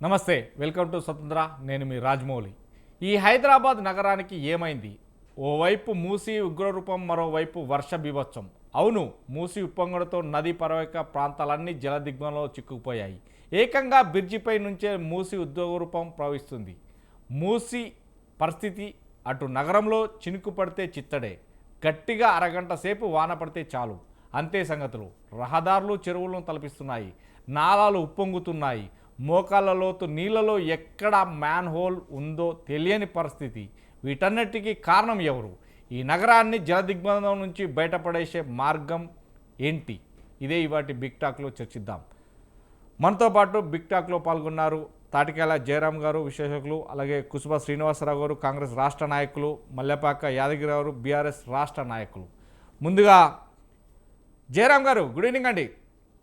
నమస్తే, welcome to స్వతంత్ర. నేను మీ రాజమౌళి. ఈ హైదరాబాద్ నగరానికి ఏమైంది? ఓవైపు మూసీ ఉగ్రరూపం, మరోవైపు వర్ష బీభత్సం. అవును, మూసీ ఉప్పొంగడంతో నదీ పరివాహక ప్రాంతాలన్నీ జలదిగ్బంలో చిక్కుకుపోయాయి. ఏకంగా బ్రిడ్జిపై నుంచే మూసీ ఉగ్రరూపం ప్రవహిస్తుంది. మూసీ పరిస్థితి అటు నగరంలో చినుకు పడితే చిత్తడే, గట్టిగా అరగంట సేపు వాన పడితే చాలు, అంతే సంగతులు. రహదారులు చెరువులను తలపిస్తున్నాయి, నాలాలు ఉప్పొంగుతున్నాయి. మోకాళ్ళ లోతు నీళ్ళలో ఎక్కడ మ్యాన్ హోల్ ఉందో తెలియని పరిస్థితి. వీటన్నిటికీ కారణం ఎవరు? ఈ నగరాన్ని జలదిగ్బంధం నుంచి బయటపడేసే మార్గం ఏంటి? ఇదే ఇవాటి బిగ్ టాక్లో చర్చిద్దాం. మనతో పాటు బిగ్ టాక్లో పాల్గొన్నారు తాటికేల జయరాం గారు, విశ్లేషకులు, అలాగే కుసుమ శ్రీనివాసరావు గారు, కాంగ్రెస్ రాష్ట్ర నాయకులు, మల్లెపాక యాదగిరి గారు, బీఆర్ఎస్ రాష్ట్ర నాయకులు. ముందుగా జయరాం గారు, గుడ్ ఈవినింగ్ అండి.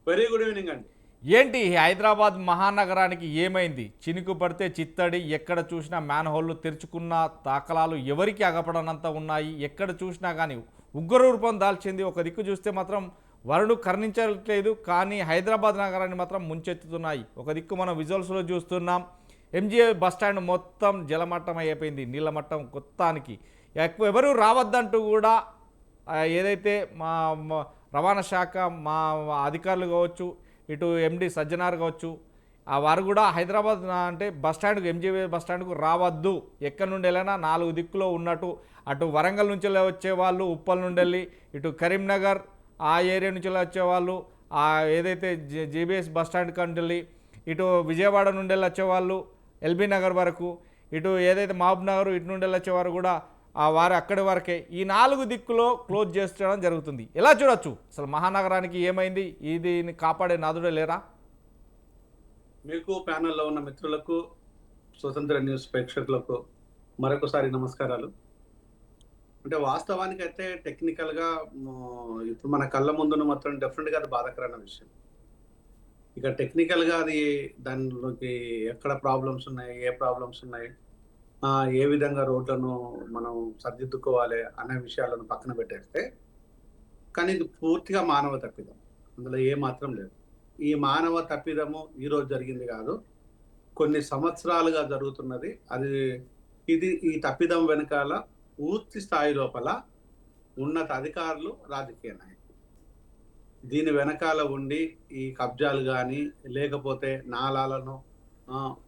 వెరీ గుడ్ ఈవినింగ్ అండి. ఏంటి హైదరాబాద్ మహానగరానికి ఏమైంది? చినుకు పడితే చిత్తడి, ఎక్కడ చూసినా మ్యాన్ హోళ్ళు తెరుచుకున్న దాఖలాలు ఎవరికి అగపడనంత ఉన్నాయి. ఎక్కడ చూసినా కానీ ఉగ్రరూపం దాల్చింది. ఒక దిక్కు చూస్తే మాత్రం వరుడు కర్ణించట్లేదు, కానీ హైదరాబాద్ నగరాన్ని మాత్రం ముంచెత్తుతున్నాయి. ఒక దిక్కు మనం విజువల్స్లో చూస్తున్నాం, ఎంజీఏ బస్టాండ్ మొత్తం జలమట్టం అయిపోయింది, నీళ్ళ మట్టం మొత్తానికి. ఎవరు రావద్దంటూ కూడా ఏదైతే మా రవాణా శాఖ మా అధికారులు కావచ్చు, ఇటు ఎండి సజ్జనార్ కావచ్చు, వారు కూడా హైదరాబాద్ అంటే బస్టాండ్కు, ఎంజీబీ బస్టాండ్కు రావద్దు, ఎక్కడి నుండి వెళ్ళినా 4 దిక్కులో ఉన్నట్టు, అటు వరంగల్ నుంచి వచ్చేవాళ్ళు ఉప్పల్ నుండి వెళ్ళి, ఇటు కరీంనగర్ ఆ ఏరియా నుంచి వచ్చేవాళ్ళు, ఏదైతే జీబీఎస్ బస్టాండ్ కంటే వెళ్ళి, ఇటు విజయవాడ నుండి వెళ్ళి వచ్చేవాళ్ళు ఎల్బీ నగర్ వరకు, ఇటు ఏదైతే మహబూబ్ నగర్ ఇటు నుండి వెళ్ళి వచ్చేవారు కూడా వారు అక్కడి వరకే ఈ 4 దిక్కులో క్లోజ్ చేస్తడం జరుగుతుంది. ఎలా చూడొచ్చు అసలు మహానగరానికి ఏమైంది? దీన్ని కాపాడే నాదుడే లేరా? మీకు ప్యానెల్లో ఉన్న మిత్రులకు, స్వతంత్ర న్యూస్ ప్రేక్షకులకు మరొకసారి నమస్కారాలు. అంటే వాస్తవానికి అయితే టెక్నికల్గా ఇప్పుడు మన కళ్ళ ముందున మాత్రం డెఫినెట్గా అది బాధాకరమైన విషయం. ఇక టెక్నికల్గా అది దానిలోకి ఎక్కడ ప్రాబ్లమ్స్ ఉన్నాయి, ఏ ప్రాబ్లమ్స్ ఉన్నాయి, ఏ విధంగా రోడ్లను మనం సర్దిద్దుకోవాలి అనే విషయాలను పక్కన పెట్టేస్తే, కానీ ఇది పూర్తిగా మానవ తప్పిదం, అందులో ఏ మాత్రం లేదు. ఈ మానవ తప్పిదము ఈరోజు జరిగింది కాదు, కొన్ని సంవత్సరాలుగా జరుగుతున్నది. ఈ తప్పిదం వెనకాల పూర్తి స్థాయి లోపల ఉన్నత అధికారులు, రాజకీయ నాయకులు దీని వెనకాల ఉండి ఈ కబ్జాలు కానీ, లేకపోతే నాలాలను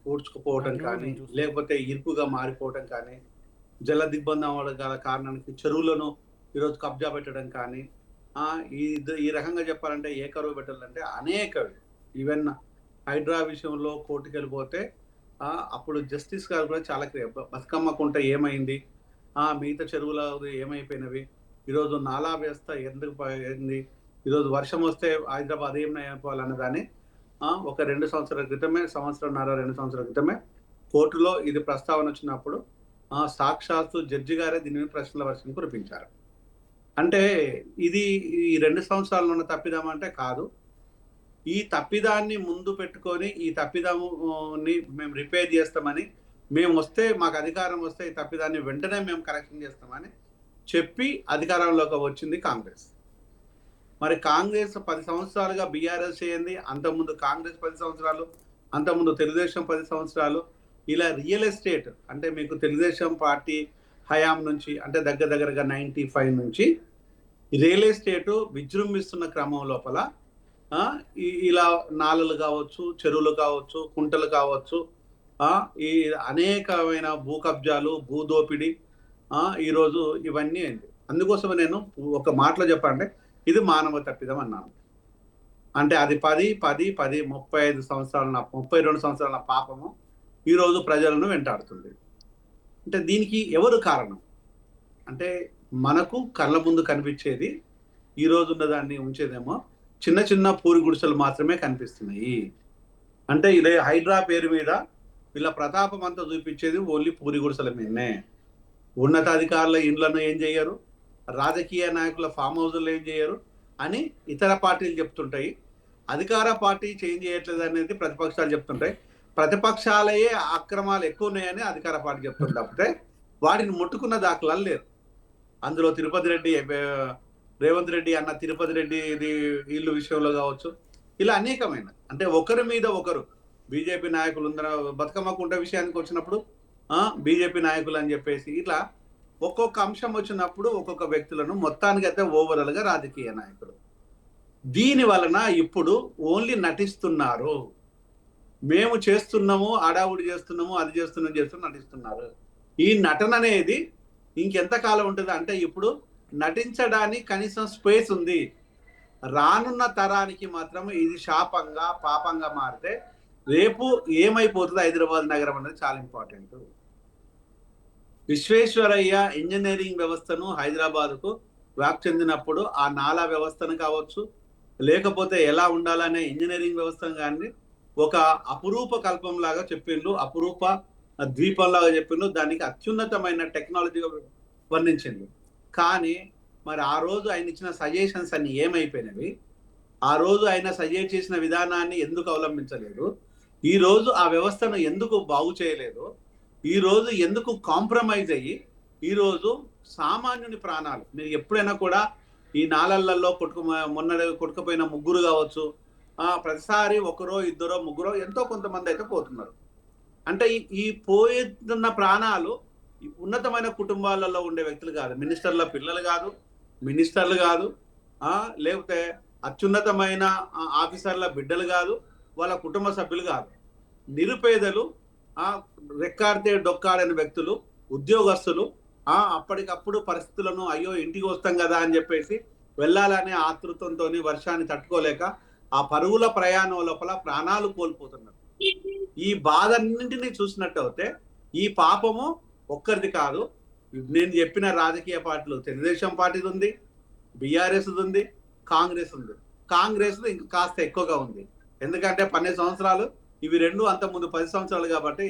పూడ్చుకుపోవటం కానీ, లేకపోతే ఇరుకుగా మారిపోవటం కానీ, జల దిగ్బంధం గల కారణానికి చెరువులను ఈరోజు కబ్జా పెట్టడం కానీ, ఈ రకంగా చెప్పాలంటే ఏ కరువు పెట్టాలంటే అనేక, ఈవెన్ హైడ్రా విషయంలో కోర్టుకు వెళ్ళిపోతే అప్పుడు జస్టిస్ గారు కూడా చాలా బతుకమ్మ కుంట ఏమైంది, మిగతా చెరువుల ఏమైపోయినవి, ఈరోజు నాలా వ్యవస్థ ఎందుకు పోయింది, ఈరోజు వర్షం వస్తే హైదరాబాద్ ఏమైపోవాలన్న దాన్ని ఒక 2 సంవత్సరాల క్రితమే, 1.5 సంవత్సరాల క్రితమే కోర్టులో ఇది ప్రస్తావన వచ్చినప్పుడు సాక్షాత్తు జడ్జి గారే దీని మీద ప్రశ్నల వర్షం కురిపించారు. అంటే ఇది ఈ 2 సంవత్సరాలు ఉన్న తప్పిదం అంటే కాదు. ఈ తప్పిదాన్ని ముందు పెట్టుకొని ఈ తప్పిదాన్ని మేము రిపేర్ చేస్తామని, మేము వస్తే, మాకు అధికారం వస్తే ఈ తప్పిదాన్ని వెంటనే మేము కరెక్షన్ చేస్తామని చెప్పి అధికారంలోకి వచ్చింది కాంగ్రెస్. మరి కాంగ్రెస్ 10 సంవత్సరాలుగా బీఆర్ఎస్ చేయండి, అంతకుముందు కాంగ్రెస్ 10 సంవత్సరాలు, అంతకుముందు తెలుగుదేశం 10 సంవత్సరాలు, ఇలా రియల్ ఎస్టేట్ అంటే మీకు తెలుగుదేశం పార్టీ హయాం నుంచి అంటే దగ్గరగా 95 నుంచి రియల్ ఎస్టేటు విజృంభిస్తున్న క్రమం లోపల ఇలా నాలలు కావచ్చు, చెరువులు కావచ్చు, కుంటలు కావచ్చు, ఈ అనేకమైన భూ కబ్జాలు, భూదోపిడి, ఈరోజు ఇవన్నీ అయింది. అందుకోసమే నేను ఒక మాటలో చెప్పాలంటే ఇది మానవ తప్పిదం అన్నాను. అంటే అది 35 సంవత్సరాల 32 సంవత్సరాల పాపము ఈరోజు ప్రజలను వెంటాడుతుంది. అంటే దీనికి ఎవరు కారణం అంటే మనకు కళ్ళ ముందు కనిపించేది ఈరోజు ఉన్నదాన్ని ఉంచేదేమో చిన్న చిన్న పూరి గుడిసెలు మాత్రమే కనిపిస్తున్నాయి. అంటే ఇదే హైడ్రా పేరు మీద వీళ్ళ ప్రతాపం అంతా చూపించేది ఓన్లీ పూరి గుడిసెల మీదనే. ఉన్నతాధికారుల ఇండ్లను ఏం చేయరు, రాజకీయ నాయకుల ఫామ్ హౌస్లు ఏం చేయరు అని ఇతర పార్టీలు చెప్తుంటాయి. అధికార పార్టీ చేంజ్ చేయట్లేదు అనేది ప్రతిపక్షాలు చెప్తుంటాయి. ప్రతిపక్షాలయే అక్రమాలు ఎక్కువ ఉన్నాయని అధికార పార్టీ చెప్తుంది తప్పితే వాటిని ముట్టుకున్న దాఖలాలు లేరు. అందులో తిరుపతి రెడ్డి, రేవంత్ రెడ్డి అన్న తిరుపతి రెడ్డి ఇది వీళ్ళు విషయంలో కావచ్చు, ఇలా అనేకమైన, అంటే ఒకరి మీద ఒకరు బీజేపీ నాయకులు బతుకమ్మ కుంట విషయానికి వచ్చినప్పుడు బీజేపీ నాయకులు అని చెప్పేసి ఇట్లా ఒక్కొక్క అంశం వచ్చినప్పుడు ఒక్కొక్క వ్యక్తులను మొత్తానికైతే ఓవరాల్ గా రాజకీయ నాయకులు. దీని వలన ఇప్పుడు ఓన్లీ నటిస్తున్నారు. మేము చేస్తున్నాము, అడావుడి చేస్తున్నాము, అది చేస్తున్నాం నటిస్తున్నారు. ఈ నటన అనేది ఇంకెంత కాలం ఉంటుంది అంటే ఇప్పుడు నటించడానికి కనీసం స్పేస్ ఉంది. రానున్న తరానికి మాత్రం ఇది శాపంగా పాపంగా మారితే రేపు ఏమైపోతుంది హైదరాబాద్ నగరం అనేది చాలా ఇంపార్టెంట్. విశ్వేశ్వరయ్య ఇంజనీరింగ్ వ్యవస్థను హైదరాబాద్కు వ్యాప్తి చెందినప్పుడు ఆ నాలా వ్యవస్థను కావచ్చు, లేకపోతే ఎలా ఉండాలనే ఇంజనీరింగ్ వ్యవస్థను కానీ ఒక అపురూప కల్పంలాగా చెప్పిండ్రు, అపురూప ద్వీపంలాగా చెప్పిండ్రు, దానికి అత్యున్నతమైన టెక్నాలజీగా వర్ణించిండ్రు. కానీ మరి ఆ రోజు ఆయన ఇచ్చిన సజెషన్స్ అన్ని ఏమైపోయినవి? ఆ రోజు ఆయన సజెస్ట్ చేసిన విధానాన్ని ఎందుకు అవలంబించలేదు? ఈ రోజు ఆ వ్యవస్థను ఎందుకు బాగు చేయలేదు? ఈ రోజు ఎందుకు కాంప్రమైజ్ అయ్యి ఈరోజు సామాన్యుని ప్రాణాలు, మీరు ఎప్పుడైనా కూడా ఈ నాలళ్లలో మొన్న కొట్టుకుపోయిన ముగ్గురు కావచ్చు, ప్రతిసారి ఒకరో ఇద్దరో ముగ్గురో ఎంతో కొంతమంది అయితే పోతున్నారు. అంటే ఈ పోతున్న ప్రాణాలు ఉన్నతమైన కుటుంబాలలో ఉండే వ్యక్తులు కాదు, మినిస్టర్ల పిల్లలు కాదు, మినిస్టర్లు కాదు, లేకపోతే అత్యున్నతమైన ఆఫీసర్ల బిడ్డలు కాదు, వాళ్ళ కుటుంబ సభ్యులు కాదు, నిరుపేదలు, రెక్కాడితే డొక్కాడని వ్యక్తులు, ఉద్యోగస్తులు, అప్పటికప్పుడు పరిస్థితులను అయ్యో ఇంటికి వస్తాం కదా అని చెప్పేసి వెళ్ళాలనే ఆతృతంతో వర్షాన్ని తట్టుకోలేక ఆ పరుగుల ప్రయాణం లోపల ప్రాణాలు కోల్పోతున్నారు. ఈ బాధన్నింటినీ చూసినట్టు అయితే ఈ పాపము ఒక్కరిది కాదు. నేను చెప్పిన రాజకీయ పార్టీలు, తెలుగుదేశం పార్టీది ఉంది, బీఆర్ఎస్ ఉంది, కాంగ్రెస్ ఉంది. కాంగ్రెస్ ఇంకా కాస్త ఎక్కువగా ఉంది, ఎందుకంటే 12 సంవత్సరాలు, ఇవి రెండు అంత ముందు 10 సంవత్సరాలు కాబట్టి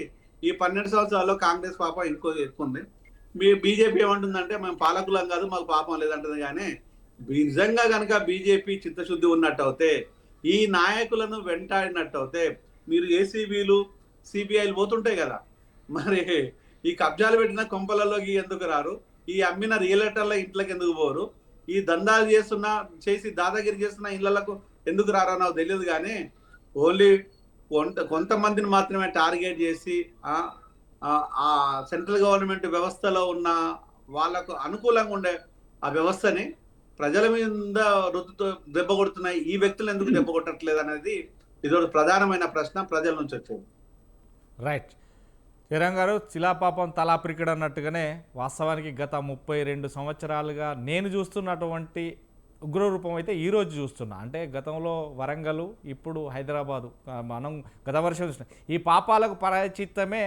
ఈ 12 సంవత్సరాల్లో కాంగ్రెస్ పాపం ఇంకో ఎక్కువ ఉంది. బీజేపీ ఏమంటుందంటే మేము పాలకులం కాదు, మాకు పాపం లేదంటుంది. కానీ నిజంగా కనుక బీజేపీ చిత్తశుద్ధి ఉన్నట్టు అయితే, ఈ నాయకులను వెంటాడినట్టు అయితే, మీరు ఏసీబీలు సిబిఐలు పోతుంటాయి కదా, మరి ఈ కబ్జాలు పెట్టిన కొంపలలోకి ఎందుకు రారు? ఈ అమ్మిన రియలేటర్ల ఇంట్లోకి ఎందుకు పోరు? ఈ దందాలు చేసి దాదాగిరి చేస్తున్న ఇళ్లకు ఎందుకు రారో నాకు తెలియదు. కానీ ఓన్లీ కొంతమందిని మాత్రమే టార్గెట్ చేసి ఆ సెంట్రల్ గవర్నమెంట్ వ్యవస్థలో ఉన్న వాళ్ళకు అనుకూలంగా ఉండే ఆ వ్యవస్థని ప్రజల మీద రుద్దుతో దెబ్బ కొడుతున్నాయి. ఈ వ్యక్తులు ఎందుకు దెబ్బ కొట్టట్లేదు అనేది ఇదొక ప్రధానమైన ప్రశ్న ప్రజల నుంచి వచ్చేది. రైట్. జయరాం గారు, శిలాపాపం తలాప్రికడ్ అన్నట్టుగానే వాస్తవానికి గత 32 సంవత్సరాలుగా నేను చూస్తున్నటువంటి ఉగ్రరూపం అయితే ఈరోజు చూస్తున్నా. అంటే గతంలో వరంగల్, ఇప్పుడు హైదరాబాదు, మనం గత వర్షం చూసిన ఈ పాపాలకు పరాచిత్తమే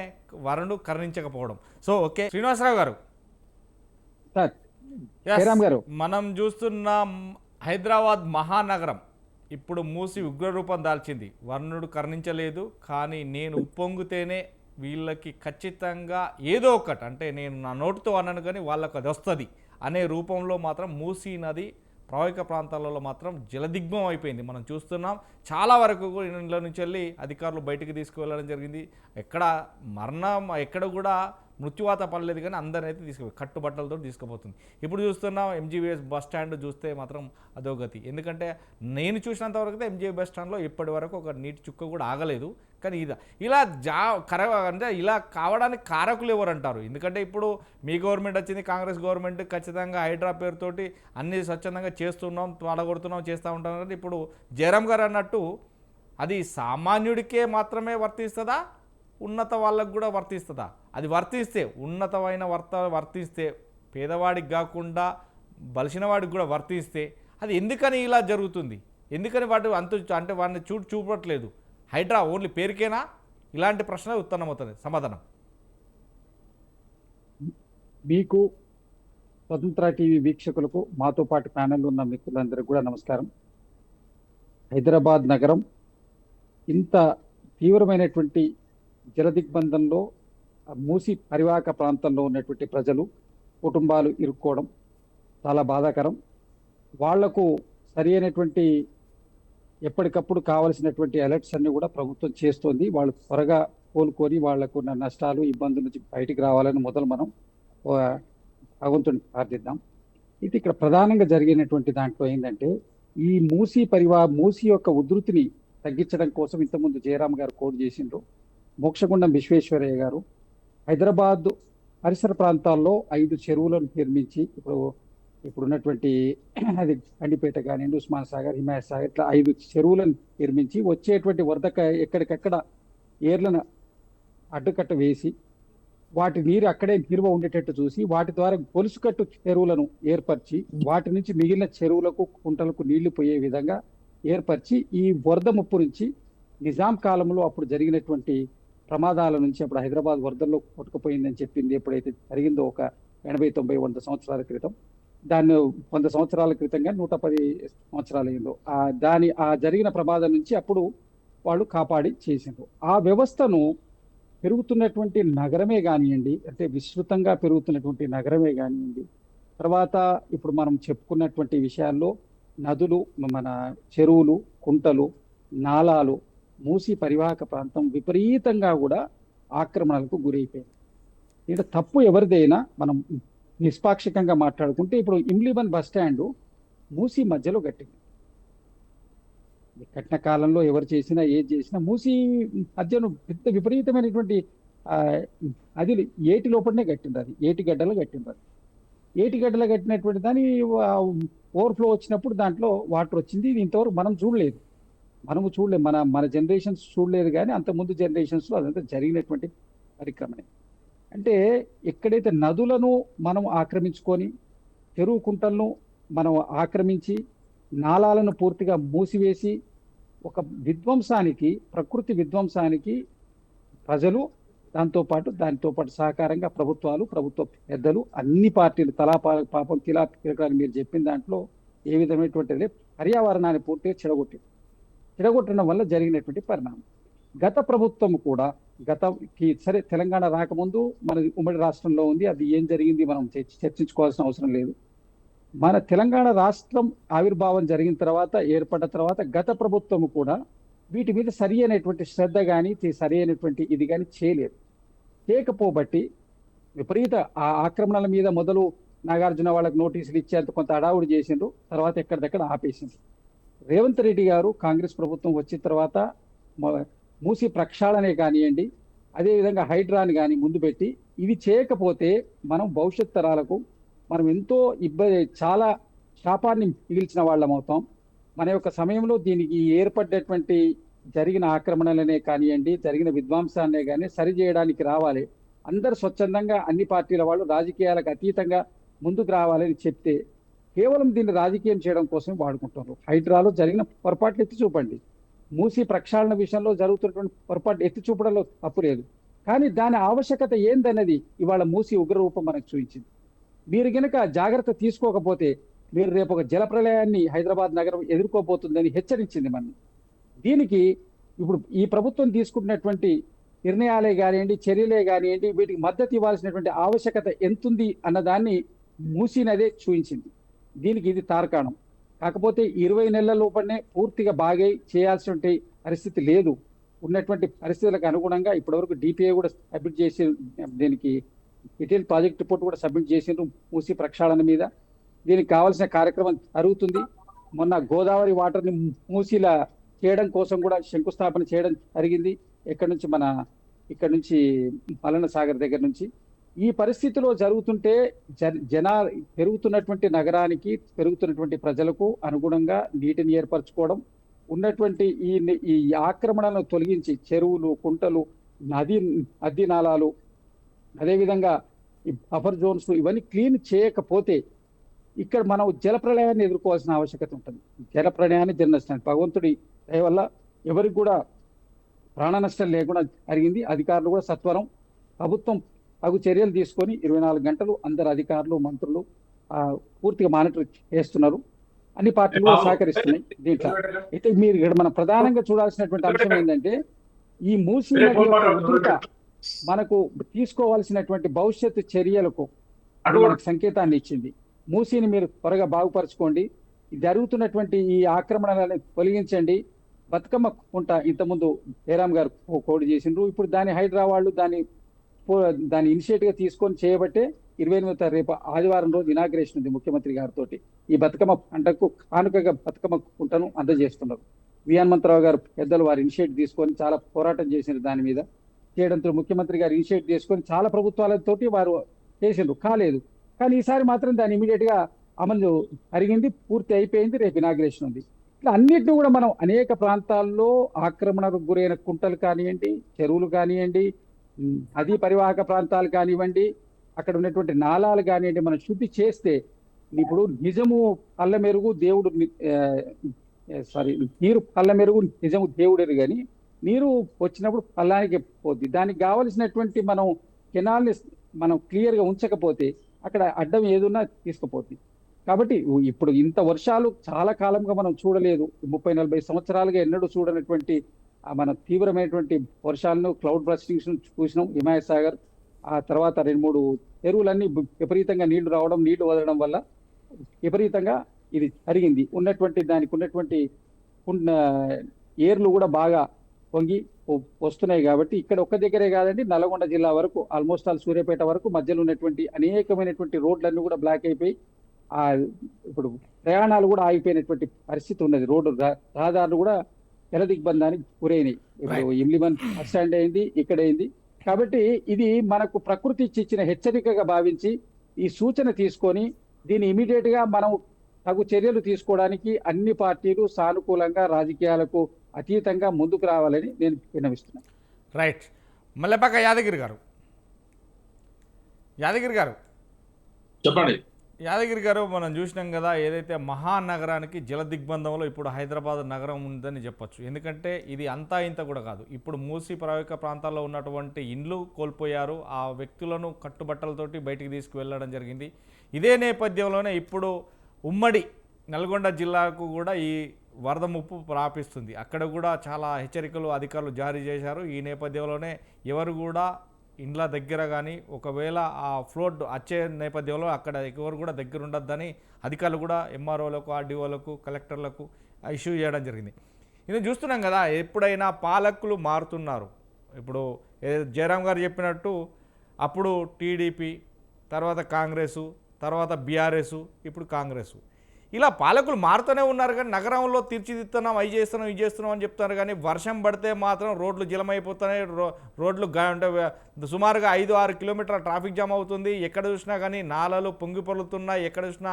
వరుణుడు కరుణించకపోవడం. సో ఓకే శ్రీనివాసరావు గారు, మనం చూస్తున్న హైదరాబాద్ మహానగరం ఇప్పుడు మూసి ఉగ్రరూపం దాల్చింది. వరుణుడు కరుణించలేదు, కానీ నేను ఉప్పొంగితేనే వీళ్ళకి ఖచ్చితంగా ఏదో ఒకటి, అంటే నేను నా నోటితో అన్నాను కానీ వాళ్ళకు అది వస్తుంది అనే రూపంలో మాత్రం మూసీ నది ప్రవాహిక ప్రాంతాలలో మాత్రం జలదిగ్మం అయిపోయింది. మనం చూస్తున్నాం. చాలా వరకు ఇంట్లో నుంచి వెళ్ళి అధికారులు బయటికి తీసుకువెళ్ళడం జరిగింది. ఎక్కడ కూడా మృత్యువాత పడలేదు, కానీ అందరినైతే తీసుకుపోయి కట్టుబట్టలతో తీసుకుపోతుంది. ఇప్పుడు చూస్తున్నాం ఎంజీబీఎస్ బస్ స్టాండ్ చూస్తే మాత్రం అధోగతి. ఎందుకంటే నేను చూసినంతవరకు అయితే ఎంజీబీ బస్ స్టాండ్లో ఇప్పటి వరకు ఒక నీటి చుక్క కూడా ఆగలేదు. కానీ అంటే ఇలా కావడానికి కారకులు ఎవరు అంటారు? ఎందుకంటే ఇప్పుడు మీ గవర్నమెంట్ వచ్చింది, కాంగ్రెస్ గవర్నమెంట్ ఖచ్చితంగా హైడ్రా పేరుతోటి అన్ని స్వచ్ఛందంగా చేస్తున్నాం, పడగొడుతున్నాం, చేస్తూ ఉంటాం. అంటే ఇప్పుడు జయరాం గారు అన్నట్టు అది సామాన్యుడికే మాత్రమే వర్తిస్తుందా, ఉన్నత వాళ్ళకు కూడా వర్తిస్తుందా? అది వర్తిస్తే, ఉన్నతమైన వర్తిస్తే, పేదవాడికి కాకుండా బలిసిన వాడికి కూడా వర్తిస్తే అది ఎందుకని ఇలా జరుగుతుంది? ఎందుకని అంటే వాడిని చూపట్లేదు? హైడ్రా ఓన్లీ పేరుకేనా? ఇలాంటి ప్రశ్న ఉత్తన్నమవుతుంది. సమాధానం మీకు, స్వతంత్ర టీవీ వీక్షకులకు, మాతో పాటు ప్యానెల్ ఉన్న మిత్రులందరికీ కూడా నమస్కారం. హైదరాబాద్ నగరం ఇంత తీవ్రమైనటువంటి జలదిగ్బంధంలో మూసి పరివాహక ప్రాంతంలో ఉన్నటువంటి ప్రజలు, కుటుంబాలు ఇరుక్కోవడం చాలా బాధాకరం. వాళ్లకు సరి అయినటువంటి ఎప్పటికప్పుడు కావలసినటువంటి అలర్ట్స్ అన్ని కూడా ప్రభుత్వం చేస్తోంది. వాళ్ళు త్వరగా కోలుకొని వాళ్లకు ఉన్న నష్టాలు, ఇబ్బందుల నుంచి బయటికి రావాలని మొదలు మనం భగవంతుని ప్రార్థిద్దాం. ఇది ఇక్కడ ప్రధానంగా జరిగినటువంటి దాంట్లో ఏంటంటే, ఈ మూసి యొక్క ఉధృతిని తగ్గించడం కోసం ఇంతకుముందు జయరామ్ గారు కోడ్ చేసిండ్రు. మోక్షగుండం విశ్వేశ్వరయ్య గారు హైదరాబాద్ పరిసర ప్రాంతాల్లో 5 చెరువులను నిర్మించి ఇప్పుడున్నటువంటి అది కండిపేట కానివ్వండి, ఉస్మాన్ సాగర్, హిమాయత్ సాగర్, ఇట్లా 5 చెరువులను నిర్మించి వచ్చేటువంటి వరద ఎక్కడికక్కడ ఏర్లను అడ్డుకట్ట వేసి వాటి నీరు అక్కడే నిల్వ ఉండేటట్టు చూసి వాటి ద్వారా గొలుసుకట్టు చెరువులను ఏర్పరిచి వాటి నుంచి మిగిలిన చెరువులకు కుంటలకు నీళ్లు పోయే విధంగా ఏర్పరిచి ఈ వరద ముప్పు నుంచి నిజాం కాలంలో అప్పుడు జరిగినటువంటి ప్రమాదాల నుంచి అప్పుడు హైదరాబాద్ వరదల్లో కొట్టుకుపోయిందని చెప్పింది ఎప్పుడైతే జరిగిందో ఒక 80, 90, 100 సంవత్సరాల క్రితం, దాన్ని 100 సంవత్సరాల క్రితంగా 110 సంవత్సరాలు అయిందో ఆ జరిగిన ప్రమాదం నుంచి అప్పుడు వాళ్ళు కాపాడి చేసిండ్రు. ఆ వ్యవస్థను పెరుగుతున్నటువంటి నగరమే కానివ్వండి, అంటే విస్తృతంగా పెరుగుతున్నటువంటి నగరమే కానివ్వండి, తర్వాత ఇప్పుడు మనం చెప్పుకున్నటువంటి విషయాల్లో నదులు, మన చెరువులు, కుంటలు, నాలాలు, మూసి పరివాహక ప్రాంతం విపరీతంగా కూడా ఆక్రమణలకు గురైపోయింది. ఇక్కడ తప్పు ఎవరిదైనా మనం నిష్పాక్షికంగా మాట్లాడుకుంటే ఇప్పుడు ఇమ్లీబన్ బస్ స్టాండ్ మూసి మధ్యలో కట్టింది. కట్టిన కాలంలో ఎవరు చేసినా ఏది చేసినా మూసి మధ్యను పెద్ద విపరీతమైనటువంటి అది ఏటి లోపలనే కట్టింది. అది ఏటిగడ్డలో కట్టింది. అది ఏటిగడ్డలో కట్టినటువంటి దాని ఓవర్ఫ్లో వచ్చినప్పుడు దాంట్లో వాటర్ వచ్చింది. ఇది ఇంతవరకు మనం చూడలేదు. మన జనరేషన్స్ చూడలేదు, కానీ అంతకుముందు జనరేషన్స్లో అదంతా జరిగినటువంటి పరిక్రమనే. అంటే ఎక్కడైతే నదులను మనం ఆక్రమించుకొని, చెరువు కుంటలను మనం ఆక్రమించి, నాలాలను పూర్తిగా మూసివేసి ఒక విధ్వంసానికి, ప్రకృతి విధ్వంసానికి ప్రజలు దాంతో పాటు సహకారంగా ప్రభుత్వాలు, ప్రభుత్వ పెద్దలు, అన్ని పార్టీలు తలా పాపం తిలా తిరగని మీరు చెప్పిన దాంట్లో ఏ విధమైనటువంటి పర్యావరణాన్ని పూర్తిగా చెడగొట్టడం వల్ల జరిగినటువంటి పరిణామం. గత ప్రభుత్వం కూడా సరే తెలంగాణ రాకముందు మన ఉమ్మడి రాష్ట్రంలో ఉంది, అది ఏం జరిగింది మనం చర్చించుకోవాల్సిన అవసరం లేదు. మన తెలంగాణ రాష్ట్రం ఆవిర్భావం జరిగిన తర్వాత, ఏర్పడ్డ తర్వాత గత ప్రభుత్వం కూడా వీటి మీద సరి అయినటువంటి శ్రద్ధ కానీ సరి అయినటువంటి ఇది కానీ చేయకపోబట్టి విపరీత ఆ ఆక్రమణల మీద మొదలు నాగార్జున వాళ్ళకి నోటీసులు ఇచ్చేంత కొంత అడావుడి చేసిండ్రు, తర్వాత ఎక్కడిదక్కడ ఆపేసిండ్రు. రేవంత్ రెడ్డి గారు కాంగ్రెస్ ప్రభుత్వం వచ్చిన తర్వాత మూసి ప్రక్షాళనే కానివ్వండి, అదేవిధంగా హైడ్రాని కానీ ముందు పెట్టి ఇవి చేయకపోతే మనం భవిష్యత్ తరాలకు మనం ఎంతో చాలా శాపాన్ని మిగిల్చిన వాళ్ళం అవుతాం. మన యొక్క సమయంలో దీనికి ఏర్పడ్డటువంటి జరిగిన ఆక్రమణలనే కానివ్వండి, జరిగిన విధ్వంసాన్నే కానీ సరి చేయడానికి రావాలి. అందరు స్వచ్ఛందంగా అన్ని పార్టీల వాళ్ళు రాజకీయాలకు అతీతంగా ముందుకు రావాలని చెప్తే కేవలం దీన్ని రాజకీయం చేయడం కోసం వాడుకుంటున్నారు. హైడ్రాలో జరిగిన పొరపాట్లు ఎత్తి చూపండి, మూసి ప్రక్షాళన విషయంలో జరుగుతున్నటువంటి పొరపాటు ఎత్తి చూపడంలో తప్పు లేదు, కానీ దాని ఆవశ్యకత ఏందన్నది ఇవాళ మూసి ఉగ్రరూపం మనకు చూపించింది. మీరు గనక జాగ్రత్త తీసుకోకపోతే మీరు రేపు ఒక జల ప్రళయాన్ని హైదరాబాద్ నగరం ఎదుర్కోబోతుందని హెచ్చరించింది మనం. దీనికి ఇప్పుడు ఈ ప్రభుత్వం తీసుకుంటున్నటువంటి నిర్ణయాలే కానివ్వండి, చర్యలే కానివ్వండి, వీటికి మద్దతు ఇవ్వాల్సినటువంటి ఆవశ్యకత ఎంతుంది అన్నదాన్ని మూసినదే చూపించింది. దీనికి ఇది తార్కాణం. కాకపోతే 20 నెలల లోపలనే పూర్తిగా బాగై చేయాల్సినటువంటి పరిస్థితి లేదు. ఉన్నటువంటి పరిస్థితులకు అనుగుణంగా ఇప్పటివరకు డిపిఐ కూడా సబ్మిట్ చేసి, దీనికి డీటెయిల్ ప్రాజెక్ట్ రిపోర్ట్ కూడా సబ్మిట్ చేసిండ్రు మూసి ప్రక్షాళన మీద. దీనికి కావాల్సిన కార్యక్రమం జరుగుతుంది. మొన్న గోదావరి వాటర్ని మూసిలా చేయడం కోసం కూడా శంకుస్థాపన చేయడం జరిగింది. ఇక్కడ నుంచి మల్లన్న సాగర్ దగ్గర నుంచి. ఈ పరిస్థితిలో జరుగుతుంటే పెరుగుతున్నటువంటి నగరానికి, పెరుగుతున్నటువంటి ప్రజలకు అనుగుణంగా నీటిని ఏర్పరచుకోవడం, ఉన్నటువంటి ఈ ఆక్రమణలను తొలగించి చెరువులు, కుంటలు, నదీ నాలాలు, అదేవిధంగా ఈ బఫర్ జోన్స్ ఇవన్నీ క్లీన్ చేయకపోతే ఇక్కడ మనం జల ప్రళయాన్ని ఎదుర్కోవాల్సిన ఆవశ్యకత ఉంటుంది. జల ప్రళయాన్ని జననష్టాన్ని భగవంతుడి దయ వల్ల ఎవరికి కూడా ప్రాణ నష్టం లేకుండా జరిగింది. అధికారులు కూడా సత్వరం, ప్రభుత్వం తగు చర్యలు తీసుకొని 24 గంటలు అందరు అధికారులు, మంత్రులు పూర్తిగా మానిటర్ చేస్తున్నారు. అన్ని పార్టీలు కూడా సహకరిస్తున్నాయి దీంట్లో. అయితే మీరు ఇక్కడ మనం ప్రధానంగా చూడాల్సినటువంటి అంశం ఏంటంటే ఈ మూసీ నది యొక్క ఉధృత మనకు తీసుకోవాల్సినటువంటి భవిష్యత్తు చర్యలకు మనకు సంకేతాన్ని ఇచ్చింది. మూసీని మీరు త్వరగా బాగుపరచుకోండి, జరుగుతున్నటువంటి ఈ ఆక్రమణలను తొలగించండి. బతుకమ్మ కుంట ఇంతకుముందు జయరామ్ గారు కోడ్ చేసిండ్రు, ఇప్పుడు దాని హైడ్రా వాళ్ళు దాని ఇనిషియేటివ్గా తీసుకొని చేయబట్టే 28వ రేపు ఆదివారం రోజు ఇనాగ్రేషన్ ఉంది ముఖ్యమంత్రి గారితో. ఈ బతుకమ్మ పంటకు కానుకగా బతుకమ్మ కుంటను అందజేస్తున్నారు. వి హనుమంతరావు గారు పెద్దలు వారు ఇనిషియేట్ తీసుకొని చాలా పోరాటం చేసిన దాని మీద చేయడంతో ముఖ్యమంత్రి గారు ఇనిషియేట్ చేసుకొని చాలా ప్రభుత్వాలతోటి వారు చేసిండ్రు, కాలేదు. కానీ ఈసారి మాత్రం దాన్ని ఇమీడియట్ గా అమలు జరిగింది, పూర్తి అయిపోయింది. రేపు ఇనాగ్రేషన్ ఉంది. ఇట్లా అన్నిటిని కూడా మనం అనేక ప్రాంతాల్లో ఆక్రమణకు గురైన కుంటలు కానివ్వండి, చెరువులు కానివ్వండి, నదీ పరివాహక ప్రాంతాలు కానివ్వండి, అక్కడ ఉన్నటువంటి నాలాలు కానివ్వండి, మనం శుద్ధి చేస్తే ఇప్పుడు నిజము పల్ల మెరుగు దేవుడు సారీ నీరు పల్ల మెరుగు నిజము దేవుడేది, కానీ నీరు వచ్చినప్పుడు పల్లానికి పోద్ది. దానికి కావలసినటువంటి మనం కెనాల్ని మనం క్లియర్ గా ఉంచకపోతే అక్కడ అడ్డం ఏదున్నా తీసుకుపోద్ది. కాబట్టి ఇప్పుడు ఇంత వర్షాలు చాలా కాలంగా మనం చూడలేదు. 30-40 సంవత్సరాలుగా ఎన్నడూ చూడనటువంటి మన తీవ్రమైనటువంటి వర్షాలను, క్లౌడ్ బస్టింగ్స్ చూసినాం. హిమాయత్ సాగర్, ఆ తర్వాత 2-3 చెరువులన్నీ విపరీతంగా నీళ్లు రావడం, నీళ్లు వదలడం వల్ల విపరీతంగా ఇది జరిగింది. దానికి ఉన్నటువంటి ఏర్లు కూడా బాగా పొంగి వస్తున్నాయి. కాబట్టి ఇక్కడ ఒక్క దగ్గరే కాదండి, నల్గొండ జిల్లా వరకు, ఆల్మోస్ట్ ఆల్ సూర్యాపేట వరకు మధ్యలో ఉన్నటువంటి అనేకమైనటువంటి రోడ్లన్నీ కూడా బ్లాక్ అయిపోయి ఇప్పుడు ప్రయాణాలు కూడా ఆగిపోయినటువంటి పరిస్థితి ఉన్నది. రోడ్డు రహదారులు కూడా జల దిగ్బంధానికి గురైనాయి. ఇప్పుడు ఇమ్లిమన్ బస్ స్టాండ్ అయింది, ఇక్కడ అయింది. కాబట్టి ఇది మనకు ప్రకృతి ఇచ్చిన హెచ్చరికగా భావించి ఈ సూచన తీసుకొని దీన్ని ఇమీడియట్ గా మనం తగు చర్యలు తీసుకోవడానికి అన్ని పార్టీలు సానుకూలంగా, రాజకీయాలకు అతీతంగా ముందుకు రావాలని నేను విన్నవిస్తున్నాను. రైట్. మల్లెపాక యాదగిరి గారు చెప్పండి. యాదగిరి గారు, మనం చూసినాం కదా, ఏదైతే మహానగరానికి జల దిగ్బంధంలో ఇప్పుడు హైదరాబాద్ నగరం ఉందని చెప్పొచ్చు. ఎందుకంటే ఇది అంతా ఇంత కూడా కాదు. ఇప్పుడు మూసీ ప్రవేశ ప్రాంతాల్లో ఉన్నటువంటి ఇండ్లు కోల్పోయారు, ఆ వ్యక్తులను కట్టుబట్టలతోటి బయటికి తీసుకువెళ్ళడం జరిగింది. ఇదే నేపథ్యంలోనే ఇప్పుడు ఉమ్మడి నల్గొండ జిల్లాకు కూడా ఈ వరద ముప్పు ప్రాపిస్తుంది. అక్కడ కూడా చాలా హెచ్చరికలు అధికారులు జారీ చేశారు. ఈ నేపథ్యంలోనే ఎవరు కూడా ఇండ్ల దగ్గర కానీ, ఒకవేళ ఆ ఫ్లోట్ వచ్చే నేపథ్యంలో అక్కడ ఎవరు కూడా దగ్గర ఉండొద్దని అధికారులు కూడా ఎంఆర్ఓలకు, ఆర్డీఓలకు, కలెక్టర్లకు ఇష్యూ చేయడం జరిగింది. ఇది చూస్తున్నాం కదా, ఎప్పుడైనా పాలకులు మారుతున్నారు. ఇప్పుడు జయరాం గారు చెప్పినట్టు అప్పుడు టీడీపీ, తర్వాత కాంగ్రెసు, తర్వాత బీఆర్ఎస్, ఇప్పుడు కాంగ్రెసు, ఇలా పాలకులు మారుతూనే ఉన్నారు. కానీ నగరంలో తీర్చిదిస్తున్నాం, అవి చేస్తున్నాం, ఇది చేస్తున్నాం అని చెప్తున్నారు. కానీ వర్షం పడితే మాత్రం రోడ్లు జలమైపోతున్నాయి. రోడ్లు అంటే సుమారుగా 5-6 కిలోమీటర్ల ట్రాఫిక్ జామ్ అవుతుంది. ఎక్కడ చూసినా కానీ నాలలు పొంగిపొరుతున్నాయి, ఎక్కడ చూసినా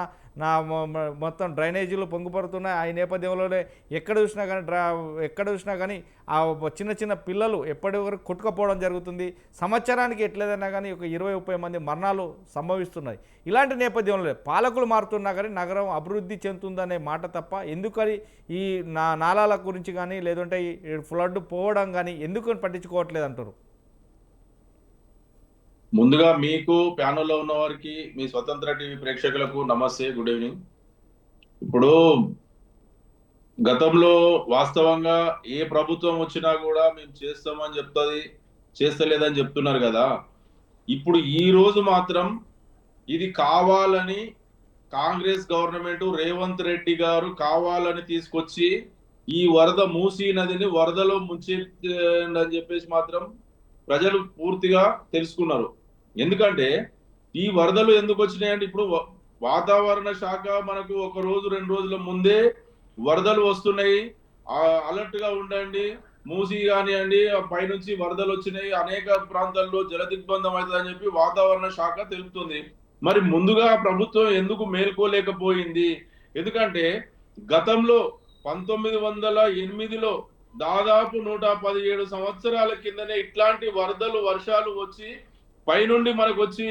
మొత్తం డ్రైనేజీలు పొంగిపొరుతున్నాయి. ఆ నేపథ్యంలోనే ఎక్కడ చూసినా కానీ ఆ చిన్న చిన్న పిల్లలు ఎప్పటి వరకు కొట్టుకపోవడం జరుగుతుంది. సంవత్సరానికి ఎట్లేదన్నా కానీ ఒక 20-30 మంది మరణాలు సంభవిస్తున్నాయి. ఇలాంటి నేపథ్యంలో పాలకులు మారుతున్నా కానీ నగరం అభివృద్ధి చెందుతుందనే మాట తప్ప ఎందుకని ఈ నాలాల గురించి కానీ, లేదంటే ఈ ఫ్లడ్ పోవడం కానీ ఎందుకు పట్టించుకోవట్లేదు అంటారు? ముందుగా మీకు ప్యానెల్లో ఉన్న వారికి, మీ స్వతంత్ర టీవీ ప్రేక్షకులకు నమస్తే, గుడ్ ఈవినింగ్. ఇప్పుడు గతంలో వాస్తవంగా ఏ ప్రభుత్వం వచ్చినా కూడా మేము చేస్తామని చెప్తుంది, చేస్తలేదని చెప్తున్నారు కదా. ఇప్పుడు ఈ రోజు మాత్రం ఇది కావాలని కాంగ్రెస్ గవర్నమెంట్, రేవంత్ రెడ్డి గారు కావాలని తీసుకొచ్చి ఈ వరద మూసీ నదిని వరదలో ముంచేఅని చెప్పేసి మాత్రం ప్రజలు పూర్తిగా తెలుసుకున్నారు. ఎందుకంటే ఈ వరదలు ఎందుకు వచ్చినాయంటే, ఇప్పుడు వాతావరణ శాఖ మనకు 1 రోజు 2 రోజుల ముందే వరదలు వస్తున్నాయి, అలర్ట్ గా ఉండండి, మూసీ కానివ్వండి పైనుంచి వరదలు వచ్చినాయి, అనేక ప్రాంతాల్లో జల దిగ్బంధం అవుతుందని చెప్పి వాతావరణ శాఖ తెలుపుతుంది. మరి ముందుగా ప్రభుత్వం ఎందుకు మేల్కోలేకపోయింది? ఎందుకంటే గతంలో 1908లో దాదాపు 117 సంవత్సరాల కిందనే ఇట్లాంటి వరదలు, వర్షాలు వచ్చి పైనుండి మనకు వచ్చి